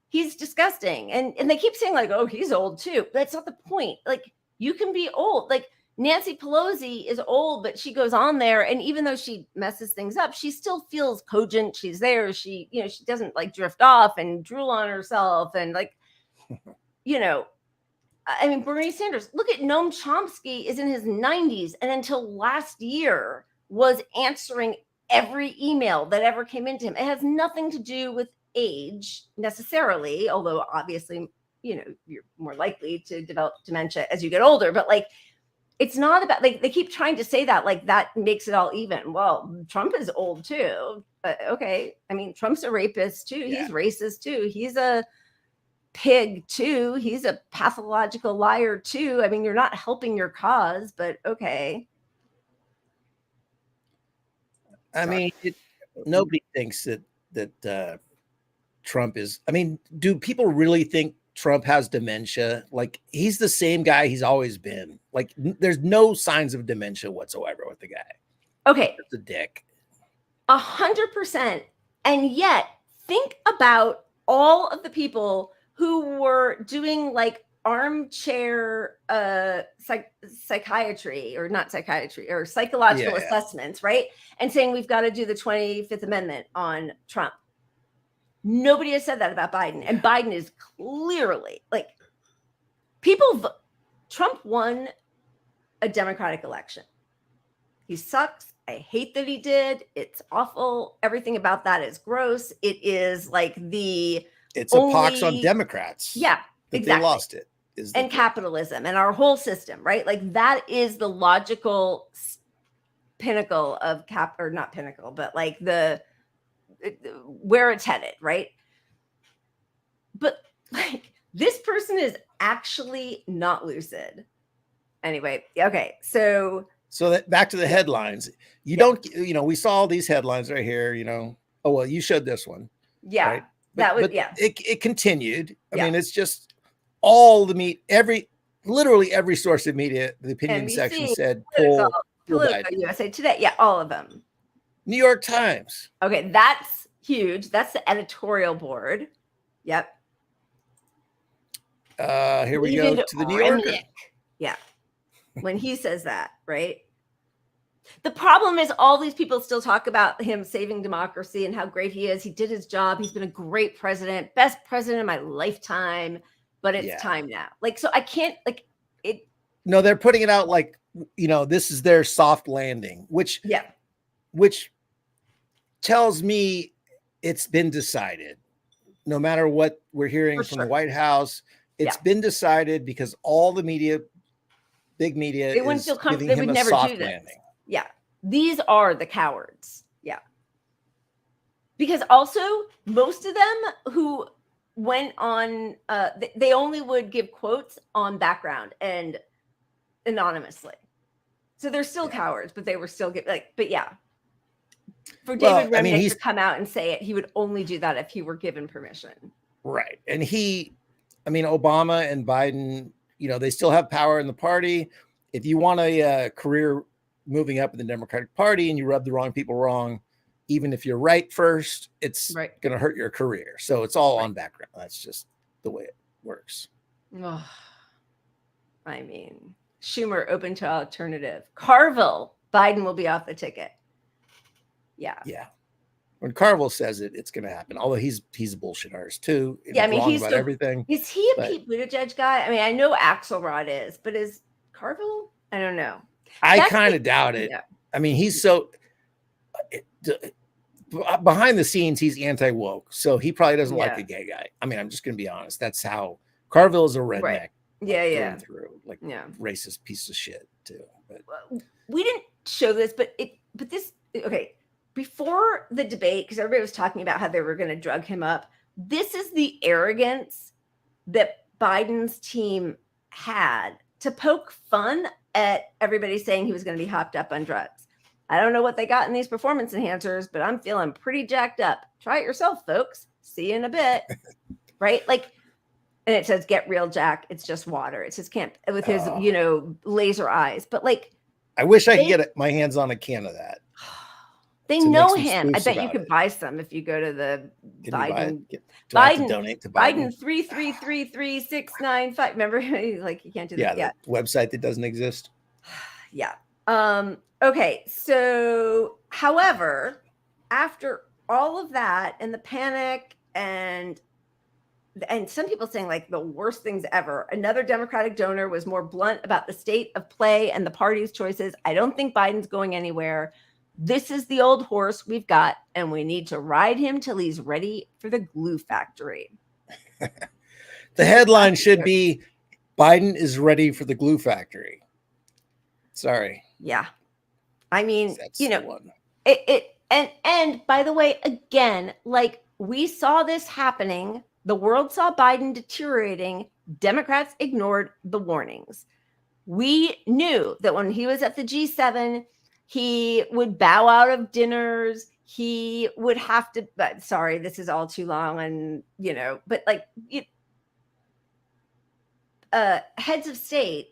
he's disgusting. And they keep saying, like, oh, he's old too. That's not the point. Like, you can be old. Like, Nancy Pelosi is old, but she goes on there, and even though she messes things up, she still feels cogent. She's there. She, you know, she doesn't like drift off and drool on herself. And, like, you know, I mean, Bernie Sanders, look at Noam Chomsky is in his 90s, and until last year was answering every email that ever came into him. It has nothing to do with age necessarily, although obviously, you know, you're more likely to develop dementia as you get older, but, like, it's not about, like, they keep trying to say that, like, that makes it all even. Well, Trump is old too. But okay. I mean, Trump's a rapist too. Yeah. He's racist too. He's a pig too. He's a pathological liar too. I mean, you're not helping your cause, but okay. I mean, nobody thinks that Trump is, I mean, do people really think Trump has dementia? Like, he's the same guy he's always been. Like, there's no signs of dementia whatsoever with the guy. Okay. It's a dick. 100%. And yet, think about all of the people who were doing, like, armchair psychiatry, or not psychiatry, or psychological assessments, right? And saying we've got to do the 25th Amendment on Trump. Nobody has said that about Biden. And Biden is clearly, like, Trump won a Democratic election. He sucks. I hate that he did. It's awful. Everything about that is gross. It is like it's a pox on Democrats. Yeah, exactly. They lost it. And capitalism and our whole system, right? Like, that is the logical pinnacle of or not pinnacle, but like where it's headed, right? But, like, this person is actually not lucid. Anyway, okay. So So that back to the headlines. You don't, we saw all these headlines right here, Oh, well, you showed this one. Yeah. Right? But It continued. I mean, it's just all the literally every source of media, the opinion NBC, section said Politico, Biden. USA Today. Yeah, all of them. New York Times. Okay, that's huge. That's the editorial board. Yep. Here we go to the New Yorker. Yeah. When he says that, right? The problem is all these people still talk about him saving democracy and how great he is. He did his job. He's been a great president, best president in my lifetime, but it's time now. So I can't it. No, they're putting it out this is their soft landing, which tells me it's been decided. No matter what we're hearing from the White House, it's been decided because all the media, big media, they wouldn't feel comfortable. They would never do this. Landing. Yeah. These are the cowards. Yeah. Because also most of them who went on, they only would give quotes on background and anonymously. So they're still cowards, but they were still but yeah. For David Remnick to come out and say it, he would only do that if he were given permission. Right. And Obama and Biden, they still have power in the party. If you want a career moving up in the Democratic Party and you rub the wrong people wrong, even if you're right first, it's going to hurt your career. So it's all on background. That's just the way it works. Oh, Schumer open to alternative. Carville, Biden will be off the ticket. Yeah. Yeah. When Carville says it, it's going to happen. Although he's a bullshit artist too. Yeah, he's about everything. Is he a Pete Buttigieg guy? I know Axelrod is, but is Carville? I don't know. I kind of doubt it. Yeah. He's so behind the scenes, he's anti-woke, so he probably doesn't like a gay guy. I'm just going to be honest. That's how Carville is a redneck. Right. Yeah. Through racist piece of shit too. But we didn't show this, but this okay. Before the debate, because everybody was talking about how they were going to drug him up, this is the arrogance that Biden's team had to poke fun at everybody saying he was going to be hopped up on drugs. I don't know what they got in these performance enhancers, but I'm feeling pretty jacked up. Try it yourself, folks. See you in a bit. Right? And it says, get real, Jack. It's just water. It's his camp with his, laser eyes. But I wish I could get my hands on a can of that. They know him. I bet you could buy some if you go to the Biden. Biden donate to Biden. 3333695. Remember, you can't do that. Yeah, the website that doesn't exist. Yeah. Okay. So, however, after all of that and the panic and some people saying the worst things ever, another Democratic donor was more blunt about the state of play and the party's choices. I don't think Biden's going anywhere. This is the old horse we've got, and we need to ride him till he's ready for the glue factory. The headline should be, Biden is ready for the glue factory. Sorry. Yeah. That's the one. And by the way, again, we saw this happening. The world saw Biden deteriorating. Democrats ignored the warnings. We knew that when he was at the G7, he would bow out of dinners. He would have to, but sorry, this is all too long. And, but heads of state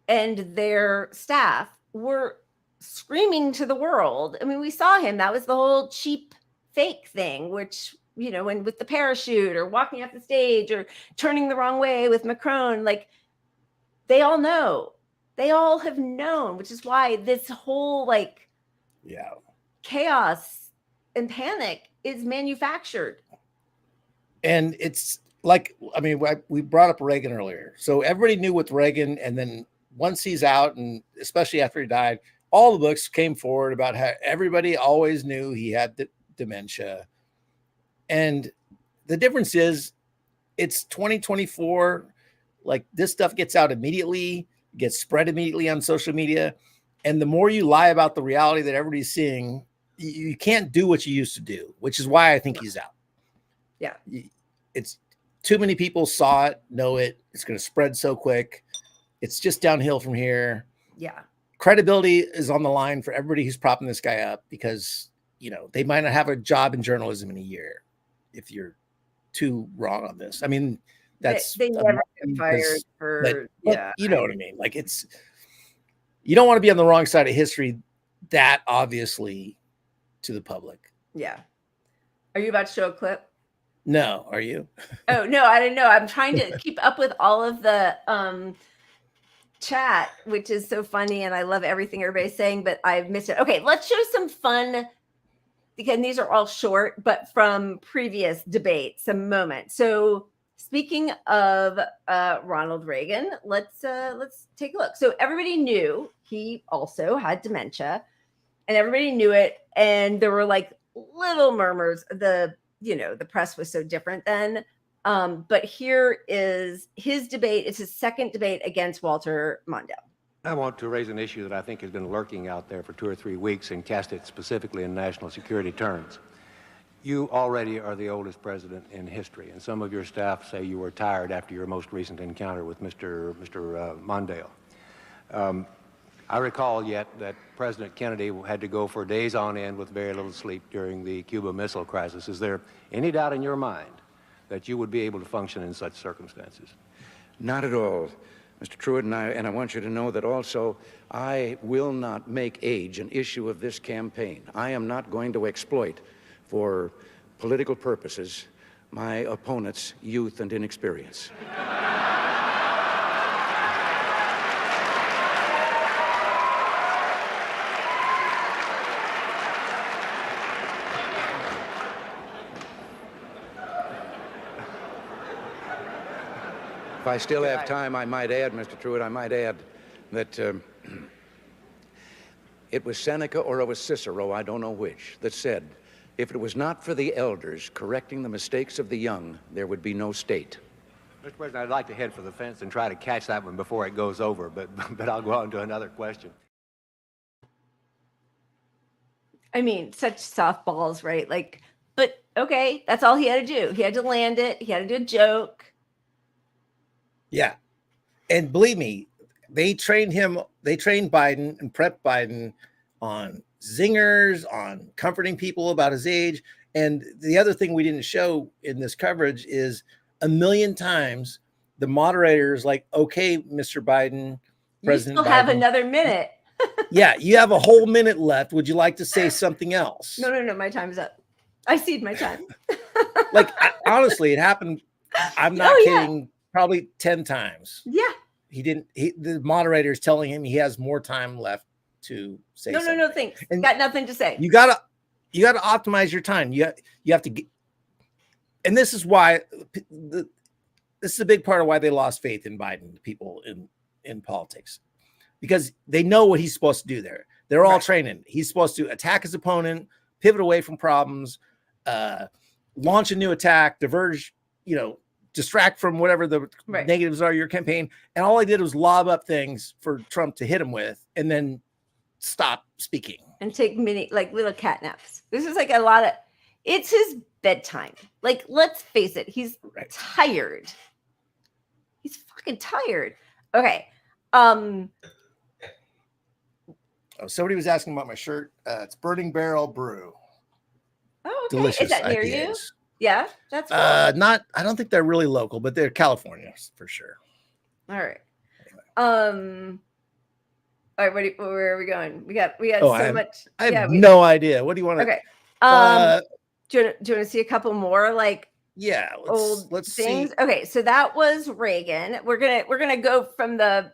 and their staff were screaming to the world. We saw him. That was the whole cheap fake thing, which, when with the parachute or walking off the stage or turning the wrong way with Macron, they all know. They all have known, which is why this whole chaos and panic is manufactured. And it's we brought up Reagan earlier. So everybody knew with Reagan. And then once he's out, and especially after he died, all the books came forward about how everybody always knew he had dementia. And the difference is it's 2024. This stuff gets out immediately, gets spread immediately on social media. And the more you lie about the reality that everybody's seeing, you can't do what you used to do, which is why I think he's out. Yeah. It's too many people saw it, know it. It's going to spread so quick. It's just downhill from here. Yeah. credibility is on the line for everybody who's propping this guy up, because, you know, they might not have a job in journalism in a year if you're too wrong on this. I mean, that's they never get fired for you know what I mean? Like, it's, you don't want to be on the wrong side of history that obviously to the public. Yeah. Are you about to show a clip? No, are you? Oh, no, I didn't know. I'm trying to keep up with all of the chat, which is so funny, and I love everything everybody's saying, but I've missed it. Okay, let's show some fun. Again, these are all short, but from previous debates, some moments. So speaking of Ronald Reagan, let's take a look. So everybody knew he also had dementia, and everybody knew it, and there were like little murmurs. The press was so different then. But here is his debate. It's his second debate against Walter Mondale. I want to raise an issue that I think has been lurking out there for 2 or 3 weeks and cast it specifically in national security terms. You already are the oldest president in history, and some of your staff say you were tired after your most recent encounter with Mr. Mondale. I recall yet that President Kennedy had to go for days on end with very little sleep during the Cuba Missile Crisis. Is there any doubt in your mind that you would be able to function in such circumstances? Not at all, Mr. Truitt, and I want you to know that also I will not make age an issue of this campaign. I am not going to exploit for political purposes my opponent's youth and inexperience. If I still have time, I might add, Mr. Truitt, I might add that it was Seneca or it was Cicero, I don't know which, that said, if it was not for the elders correcting the mistakes of the young, there would be no state. Mr. President, I'd like to head for the fence and try to catch that one before it goes over, but I'll go on to another question. I mean, such softballs, right? Like, but okay, that's all he had to do. He had to land it. He had to do a joke. Yeah. And believe me, they trained Biden and prepped Biden on zingers, on comforting people about his age. And the other thing we didn't show in this coverage is a million times the moderators like, okay, Mr. Biden, President you still Biden, have another minute. Yeah, you have a whole minute left. Would you like to say something else? No, my time's up. I ceded my time. Honestly, it happened. I'm not kidding. Probably 10 times. Yeah. The moderator is telling him he has more time left to say something. No, thanks. And got nothing to say. You gotta optimize your time. You have to get, and this is why this is a big part of why they lost faith in Biden, people in politics, because they know what he's supposed to do there. They're all training. He's supposed to attack his opponent, pivot away from problems, launch a new attack, diverge, distract from whatever the negatives are of your campaign. And all I did was lob up things for Trump to him with and then stop speaking. And take little cat naps. This is it's his bedtime. Like, let's face it, he's tired. He's fucking tired. Okay. Somebody was asking about my shirt. It's Burning Barrel Brew. Oh, okay. Delicious. Is that near IPAs. you? Yeah, that's cool. I don't think they're really local, but they're California for sure. All right. All right, where are we going? We got so much. I have no idea. What do you want to? Okay. Do you want to see a couple more old let's things? see. Okay, so that was Reagan. We're gonna go from the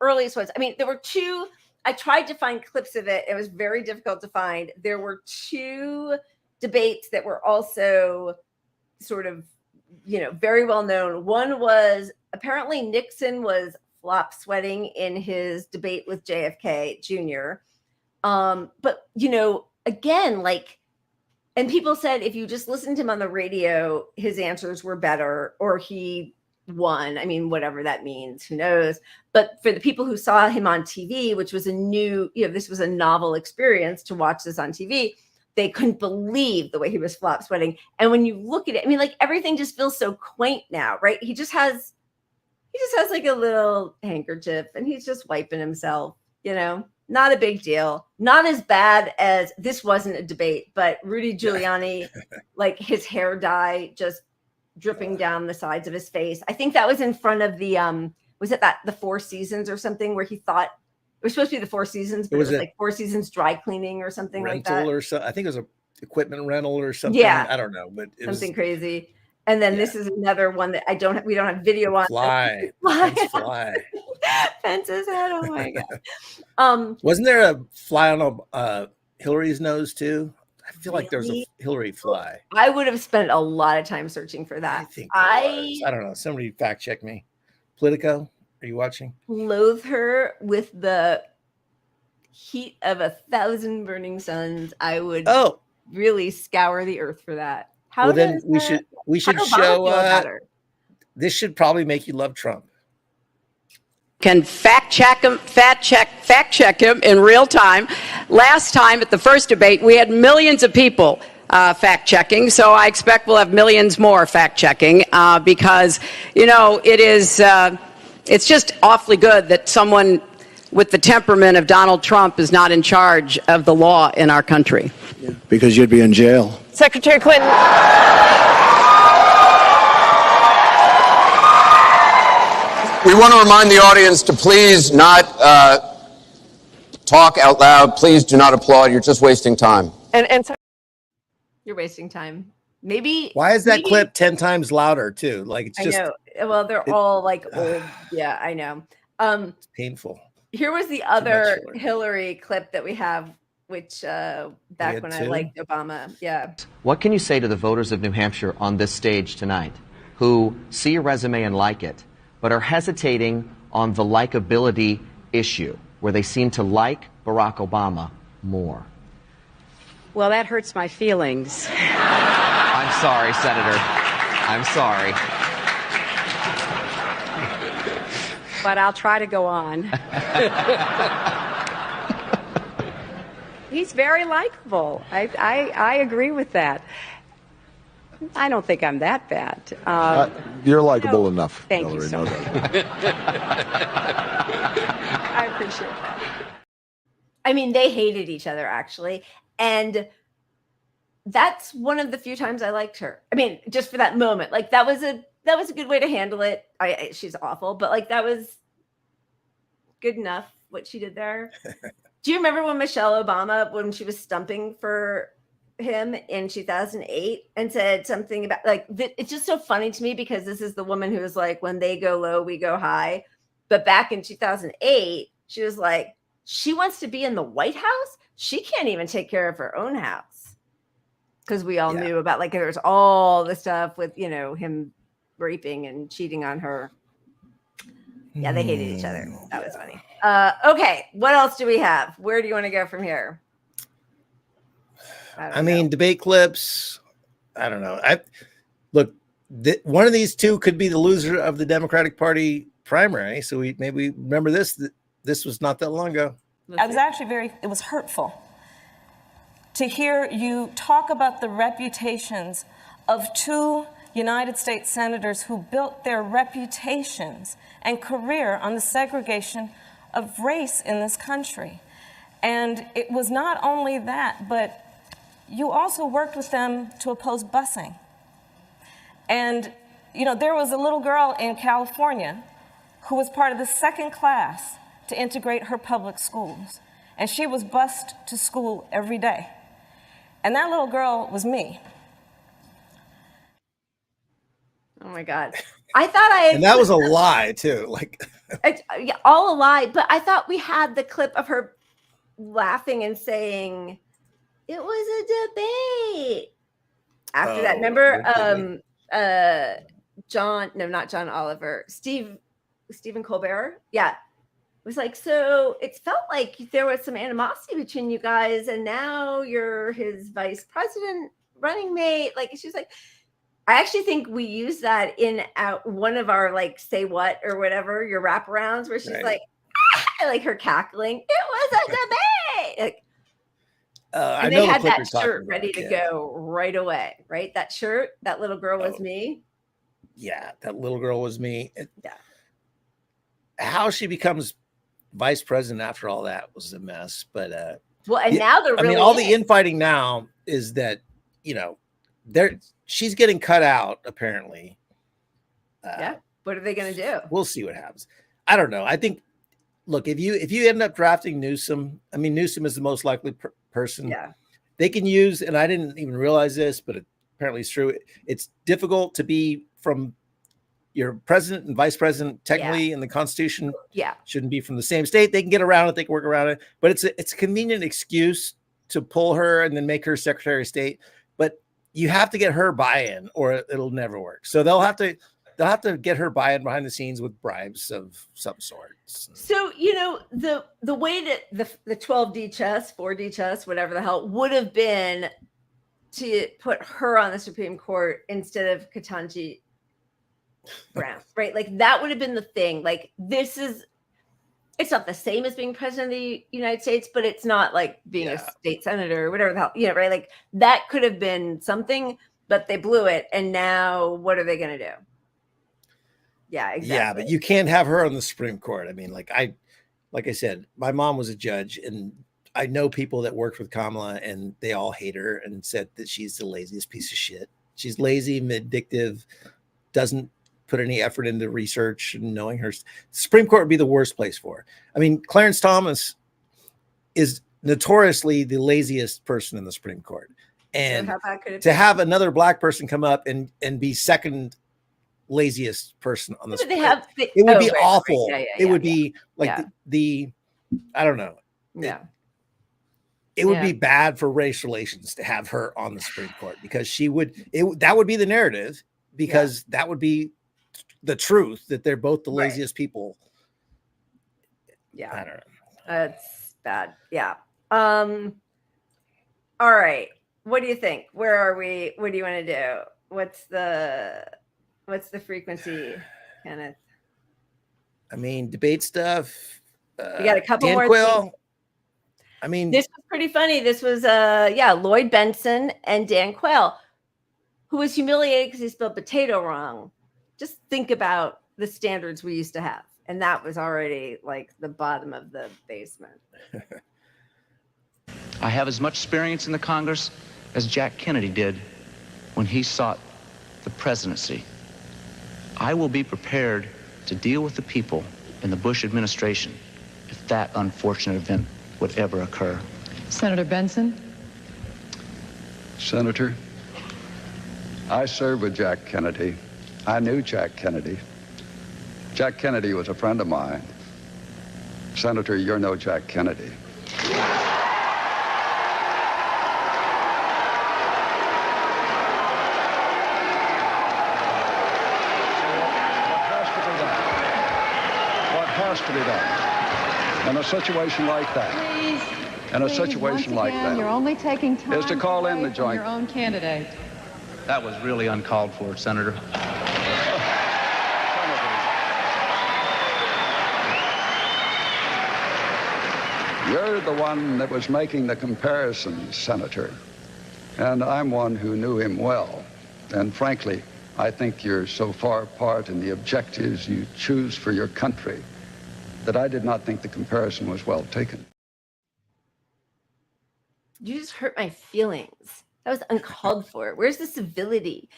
earliest ones. I mean, there were two. I tried to find clips of it. It was very difficult to find. There were two debates that were also sort of, very well known. One was apparently Nixon was flop sweating in his debate with JFK Jr. But, again, and people said if you just listened to him on the radio, his answers were better or he won. I mean, whatever that means, who knows? But for the people who saw him on TV, which was this was a novel experience to watch this on TV, they couldn't believe the way he was flop sweating. And when you look at it, I mean, everything just feels so quaint now, right? He just has a little handkerchief and he's just wiping himself. you know, not a big deal. Not as bad as this wasn't a debate, but Rudy Giuliani, like his hair dye just dripping down the sides of his face. I think that was in front of the was it the Four Seasons or something where he thought it was supposed to be the Four Seasons, but it was like Four Seasons dry cleaning or something like that. Or so I think it was a equipment rental or something. Yeah, I don't know, but it something was crazy. And then this is another one that we don't have video on. Fly. Pence's head. Oh my god. Wasn't there a fly on Hillary's nose too? I feel like there's a Hillary fly. I would have spent a lot of time searching for that. I don't know. Somebody fact check me. Politico, are you watching? Loathe her with the heat of 1,000 burning suns. I would really scour the earth for that. Well, then we should show. This should probably make you love Trump. Can fact check him in real time. Last time at the first debate, we had millions of people fact checking, so I expect we'll have millions more fact checking because it's just awfully good that someone with the temperament of Donald Trump is not in charge of the law in our country. Yeah, because you'd be in jail. Secretary Clinton. We want to remind the audience to please not talk out loud. Please do not applaud. You're just wasting time. And you're wasting time. Maybe. Why is that clip 10 times louder too? Like it's just. I know. Well, they're all like old. Yeah, I know. It's painful. Here was the other Hillary clip that we have, which back when I liked Obama. Yeah. What can you say to the voters of New Hampshire on this stage tonight who see your resume and like it, but are hesitating on the likability issue, where they seem to like Barack Obama more? Well, that hurts my feelings. I'm sorry, Senator. I'm sorry. But I'll try to go on. He's very likable. I agree with that. I don't think I'm that bad. You're likable enough. Thank Hillary, you so no much. doubt. I appreciate that. I mean, they hated each other actually, and that's one of the few times I liked her. I mean, just for that moment, like that was a good way to handle it. She's awful, but like that was good enough what she did there. Do you remember when Michelle Obama, when she was stumping for him in 2008 and said something about it's just so funny to me because this is the woman who was like, when they go low, we go high. But back in 2008, she was like, she wants to be in the White House. She can't even take care of her own house. Because we all knew about there's all the stuff with, him raping and cheating on her. Yeah, they hated each other. That was funny. Okay, what else do we have? Where do you want to go from here? I mean, debate clips. I don't know. Look, one of these two could be the loser of the Democratic Party primary. So maybe remember this. This was not that long ago. I was actually it was hurtful to hear you talk about the reputations of two United States senators who built their reputations and career on the segregation of race in this country. And it was not only that, but you also worked with them to oppose busing. And, there was a little girl in California who was part of the second class to integrate her public schools. And she was bused to school every day. And that little girl was me. Oh my God. I thought and that was a lie too. All a lie. But I thought we had the clip of her laughing and saying, it was a debate. After that, remember not John Oliver, Stephen Colbert. Yeah. It was like, so it felt like there was some animosity between you guys, and now you're his vice president running mate. She was like, I actually think we use that in one of our say what or whatever, your wraparounds, where she's like her cackling. It was a debate. And they had that shirt ready to go right away, right? That shirt, that little girl was me. Yeah, that little girl was me. Yeah. How she becomes vice president after all that was a mess. But well, and now they're really all the infighting now is that, she's getting cut out apparently. Yeah. What are they going to do? We'll see what happens. I don't know. I think, look, if you end up drafting Newsom, Newsom is the most likely person. Yeah. They can use, and I didn't even realize this, but apparently it's true. It's difficult to be from your president and vice president technically in the Constitution. Yeah. Shouldn't be from the same state. They can get around it. They can work around it. But it's a convenient excuse to pull her and then make her Secretary of State. But you have to get her buy-in or it'll never work. So they'll have to get her buy-in behind the scenes with bribes of some sort. So, the way that the 12D chess, 4D chess, whatever the hell, would have been to put her on the Supreme Court instead of Ketanji Brown, right? Like that would have been the thing. Like it's not the same as being president of the United States, but it's not like being a state senator or whatever the hell, right? Like that could have been something, but they blew it. And now what are they going to do? Yeah, exactly. Yeah, but you can't have her on the Supreme Court. Like I said, my mom was a judge and I know people that worked with Kamala and they all hate her and said that she's the laziest piece of shit. She's lazy, vindictive, doesn't put any effort into research and knowing her. Supreme Court would be the worst place for her. Clarence Thomas is notoriously the laziest person in the Supreme Court. And to have another black person come up and be second laziest person on the Supreme Court, it would be awful. It would be like the I don't know. Yeah. It would be bad for race relations to have her on the Supreme Court because that would be the narrative because that would be the truth that they're both the laziest people. Yeah. I don't know. That's bad. Yeah. All right. What do you think? Where are we? What do you want to do? What's the frequency, Kenneth? Debate stuff. You got a couple more Quill. things. This was pretty funny. This was Lloyd Benson and Dan Quayle, who was humiliated because he spelled potato wrong. Just think about the standards we used to have. And that was already like the bottom of the basement. I have as much experience in the Congress as Jack Kennedy did when he sought the presidency. I will be prepared to deal with the people in the Bush administration if that unfortunate event would ever occur. Senator Benson? Senator, I served with Jack Kennedy. I knew Jack Kennedy. Jack Kennedy was a friend of mine. Senator, you're no Jack Kennedy. What has to be done in a situation like that? Please. In a situation like that, you're only taking time is to call in the joint. Your own candidate. That was really uncalled for, Senator. You're the one that was making the comparisons, Senator. And I'm one who knew him well. And frankly, I think you're so far apart in the objectives you choose for your country that I did not think the comparison was well taken. You just hurt my feelings. That was uncalled for. Where's the civility?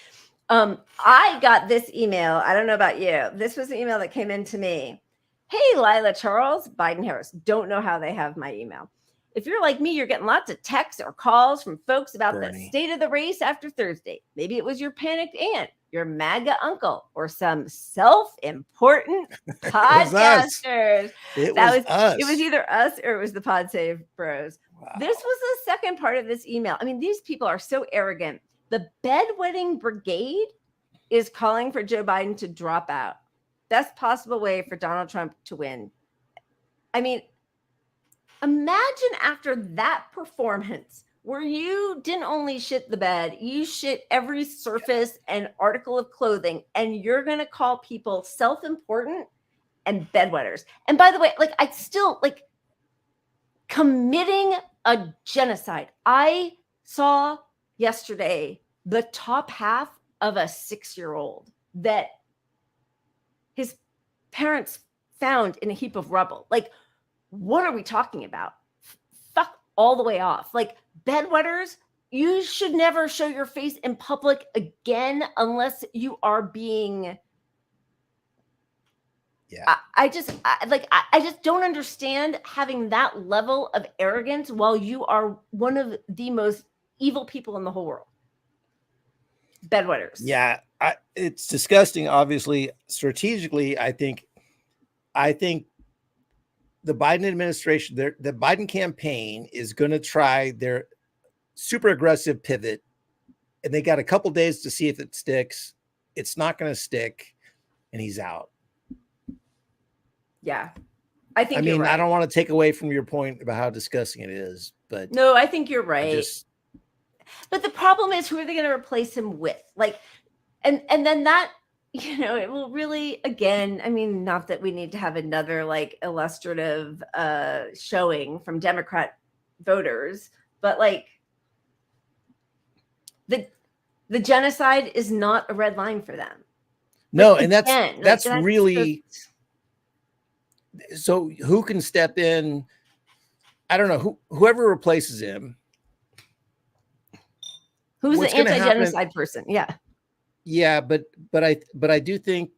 I got this email. I don't know about you. This was an email that came in to me. Hey, Lila Charles, Biden Harris. Don't know how they have my email. If you're like me, you're getting lots of texts or calls from folks about the state of the race after Thursday. Maybe it was your panicked aunt, your MAGA uncle, or some self-important podcasters. It was us. It was either us or it was the Pod Save Bros. Wow. This was the second part of this email. These people are so arrogant. The bedwetting brigade is calling for Joe Biden to drop out. Best possible way for Donald Trump to win. Imagine after that performance where you didn't only shit the bed, you shit every surface and article of clothing, and you're going to call people self-important and bedwetters. And by the way, I still committing a genocide. I saw yesterday the top half of a 6-year-old that his parents found in a heap of rubble. what are we talking about? Fuck all the way off. Like, bedwetters, you should never show your face in public again unless you are being. Yeah. I just don't understand having that level of arrogance while you are one of the most evil people in the whole world. Bedwetters. Yeah, it's disgusting. Obviously, strategically, I think the Biden administration, the Biden campaign is going to try their super aggressive pivot, and they got a couple days to see if it sticks. It's not going to stick, and he's out. Yeah, I mean, right. I don't want to take away from your point about how disgusting it is, but no, I think you're right. But the problem is, who are they going to replace him with? Like, and then that, it will really, again, I mean, not that we need to have another like illustrative showing from Democrat voters, but like the genocide is not a red line for them. No, like, and that's really just... So who can step in? I don't know, whoever replaces him. Who's the anti-genocide person? Yeah. Yeah, but I do think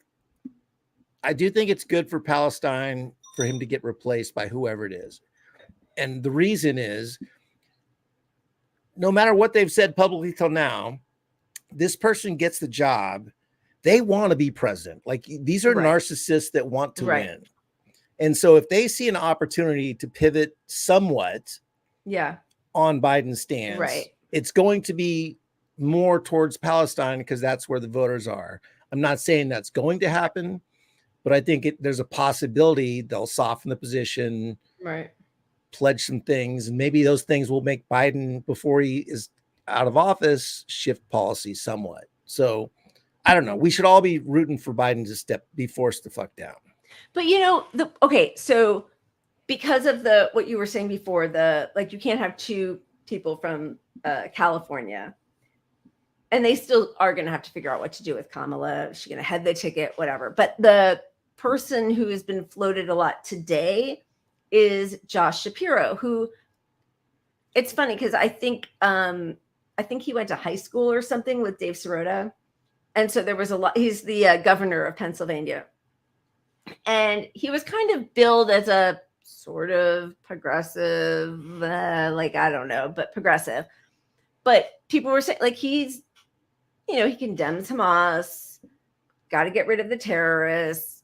it's good for Palestine for him to get replaced by whoever it is. And the reason is, no matter what they've said publicly till now, this person gets the job. They want to be president. Like, these are narcissists that want to win. And so if they see an opportunity to pivot somewhat on Biden's stance, it's going to be more towards Palestine because that's where the voters are. I'm not saying that's going to happen, but I think there's a possibility they'll soften the position, pledge some things, and maybe those things will make Biden, before he is out of office, shift policy somewhat. So I don't know. We should all be rooting for Biden to be forced the fuck down. But so because of what you were saying before, you can't have two people from California, and they still are going to have to figure out what to do with Kamala. Is she going to head the ticket, whatever. But the person who has been floated a lot today is Josh Shapiro, who, it's funny because I think he went to high school or something with Dave Sirota. And so there was a lot, he's the governor of Pennsylvania. And he was kind of billed as a sort of progressive, I don't know, but progressive. But people were saying, like, he's, he condemns Hamas, got to get rid of the terrorists.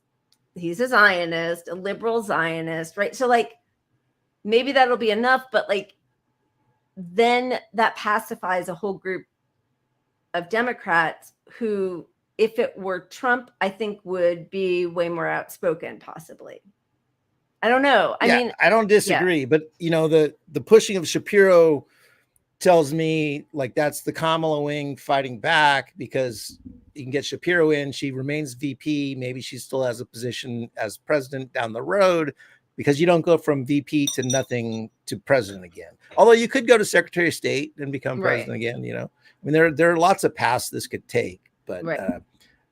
He's a Zionist, a liberal Zionist, right? So, like, maybe that'll be enough, but, like, then that pacifies a whole group of Democrats who, if it were Trump, I think would be way more outspoken, possibly. I don't know. I mean, I don't disagree, but the pushing of Shapiro tells me like that's the Kamala wing fighting back, because you can get Shapiro in. She remains VP. Maybe she still has a position as president down the road, because you don't go from VP to nothing to president again. Although you could go to Secretary of State and become president again. I mean, there are lots of paths this could take, but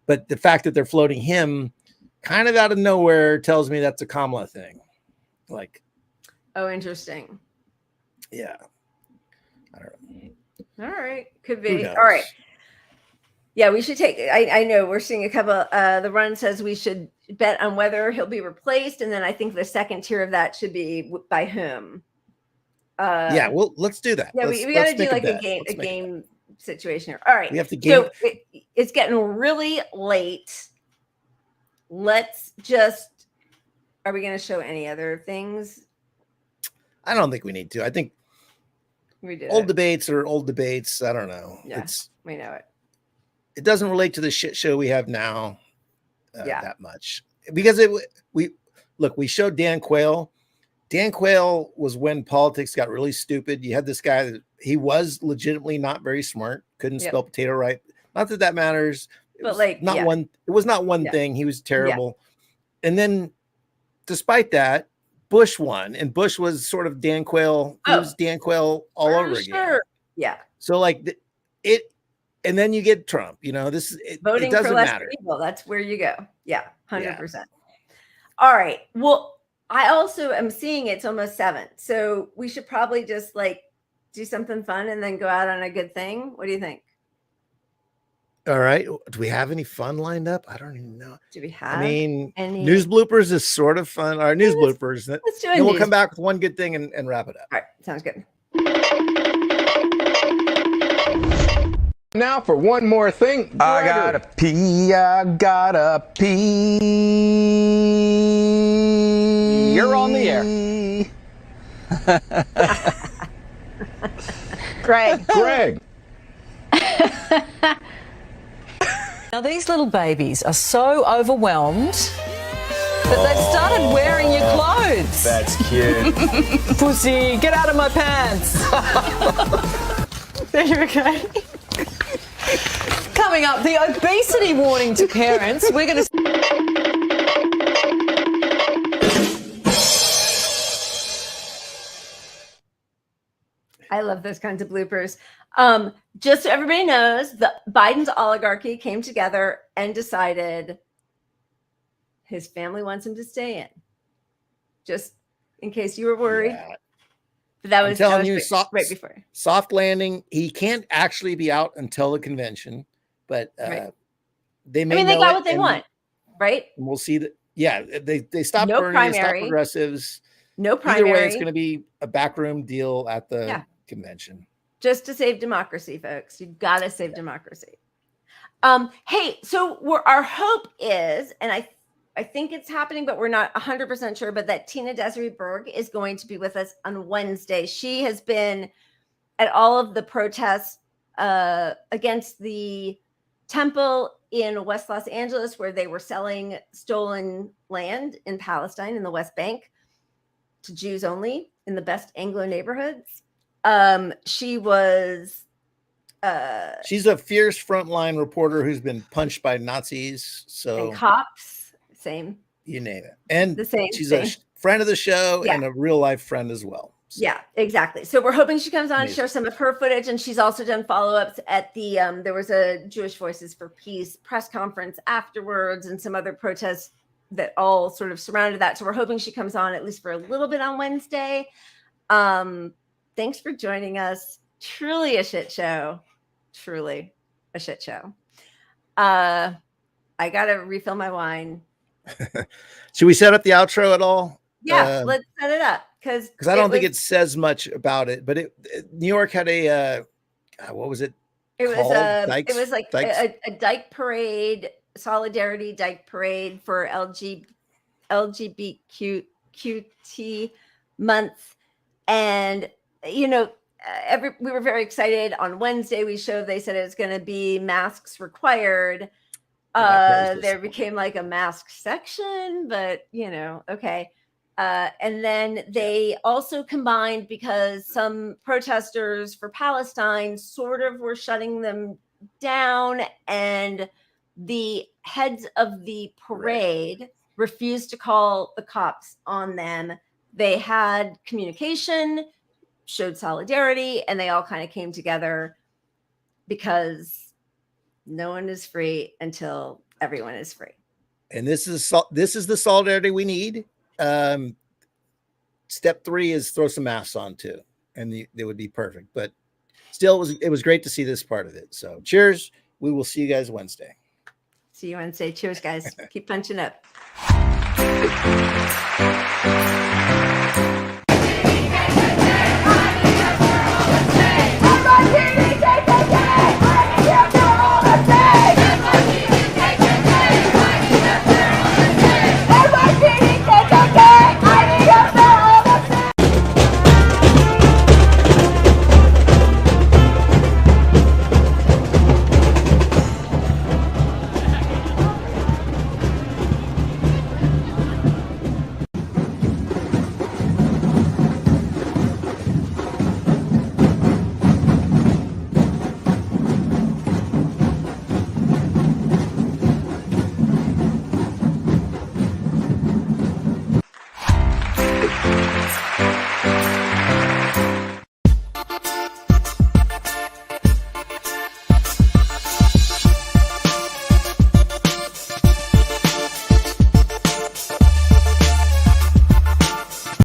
the fact that they're floating him kind of out of nowhere tells me that's a Kamala thing. Like, oh, interesting. Yeah. I don't know. All right. Could be. All right. Yeah, we should take, I know we're seeing a couple, the run says we should bet on whether he'll be replaced. And then I think the second tier of that should be by whom. Yeah, well, let's do that. Yeah, we got to do like a game situation here. All right. We have to game. So it's getting really late. Let's just, are we going to show any other things? I don't think we need to. I think we did. Old debates are old debates. I don't know. Yeah, we know it. It doesn't relate to the shit show we have now that much, because we showed Dan Quayle. Dan Quayle was when politics got really stupid. You had this guy that he was legitimately not very smart, couldn't spell potato right. Not that that matters. It was not one thing. He was terrible. Yeah. And then despite that, Bush won, and Bush was sort of Dan Quayle. He was Dan Quayle all over again. Yeah. So like and then you get Trump, voting it doesn't for less matter. people. That's where you go. Yeah. 100%. All right. Well, I also am seeing it's almost 7. So we should probably just like do something fun and then go out on a good thing. What do you think? All right. Do we have any fun lined up? I don't even know. Do we have any any news bloopers is sort of fun. Our news bloopers. Let's do and we'll come back with one good thing and wrap it up. All right. Sounds good. Now for one more thing. I gotta pee. You're on the air. Greg. Now, these little babies are so overwhelmed that they've started wearing your clothes. That's cute. Pussy, get out of my pants. There you go. Coming up, the obesity warning to parents. We're going to... I love those kinds of bloopers. Just so everybody knows, Biden's oligarchy came together and decided his family wants him to stay in. Just in case you were worried. Yeah. But that was telling you, right before. Soft landing. He can't actually be out until the convention, but they may. I mean, they got what they want, right? And we'll see that. Yeah, they stopped no Bernie, primary, they stopped progressives. No primary. Either way, it's going to be a backroom deal at the convention. Just to save democracy, folks. You've got to save democracy. Hey, so our hope is, and I think it's happening, but we're not 100% sure, but that Tina Desiree Berg is going to be with us on Wednesday. She has been at all of the protests against the temple in West Los Angeles, where they were selling stolen land in Palestine in the West Bank to Jews only in the best Anglo neighborhoods. She was she's a fierce frontline reporter who's been punched by Nazis. So and cops, same. You name it. And the same. She's a friend of the show and a real life friend as well. So. Yeah, exactly. So we're hoping she comes on and share some of her footage. And she's also done follow-ups at the there was a Jewish Voices for Peace press conference afterwards and some other protests that all sort of surrounded that. So we're hoping she comes on at least for a little bit on Wednesday. Thanks for joining us. Truly a shit show. Truly a shit show. I got to refill my wine. Should we set up the outro at all? Yeah, let's set it up. Because I don't think it says much about it, but New York had a, what was it? It was like a dyke parade, solidarity dyke parade for LGBTQT month. And, you know, we were very excited. On Wednesday, they said it was going to be masks required. There became like a mask section, but, you know, okay. And then they also combined because some protesters for Palestine sort of were shutting them down, and the heads of the parade refused to call the cops on them. They had communication, showed solidarity, and they all kind of came together because no one is free until everyone is free. And this is the solidarity we need. Step 3 is throw some masks on too, and they would be perfect. But still, it was great to see this part of it. So cheers. We will see you guys Wednesday. See you Wednesday. Cheers, guys. Keep punching up.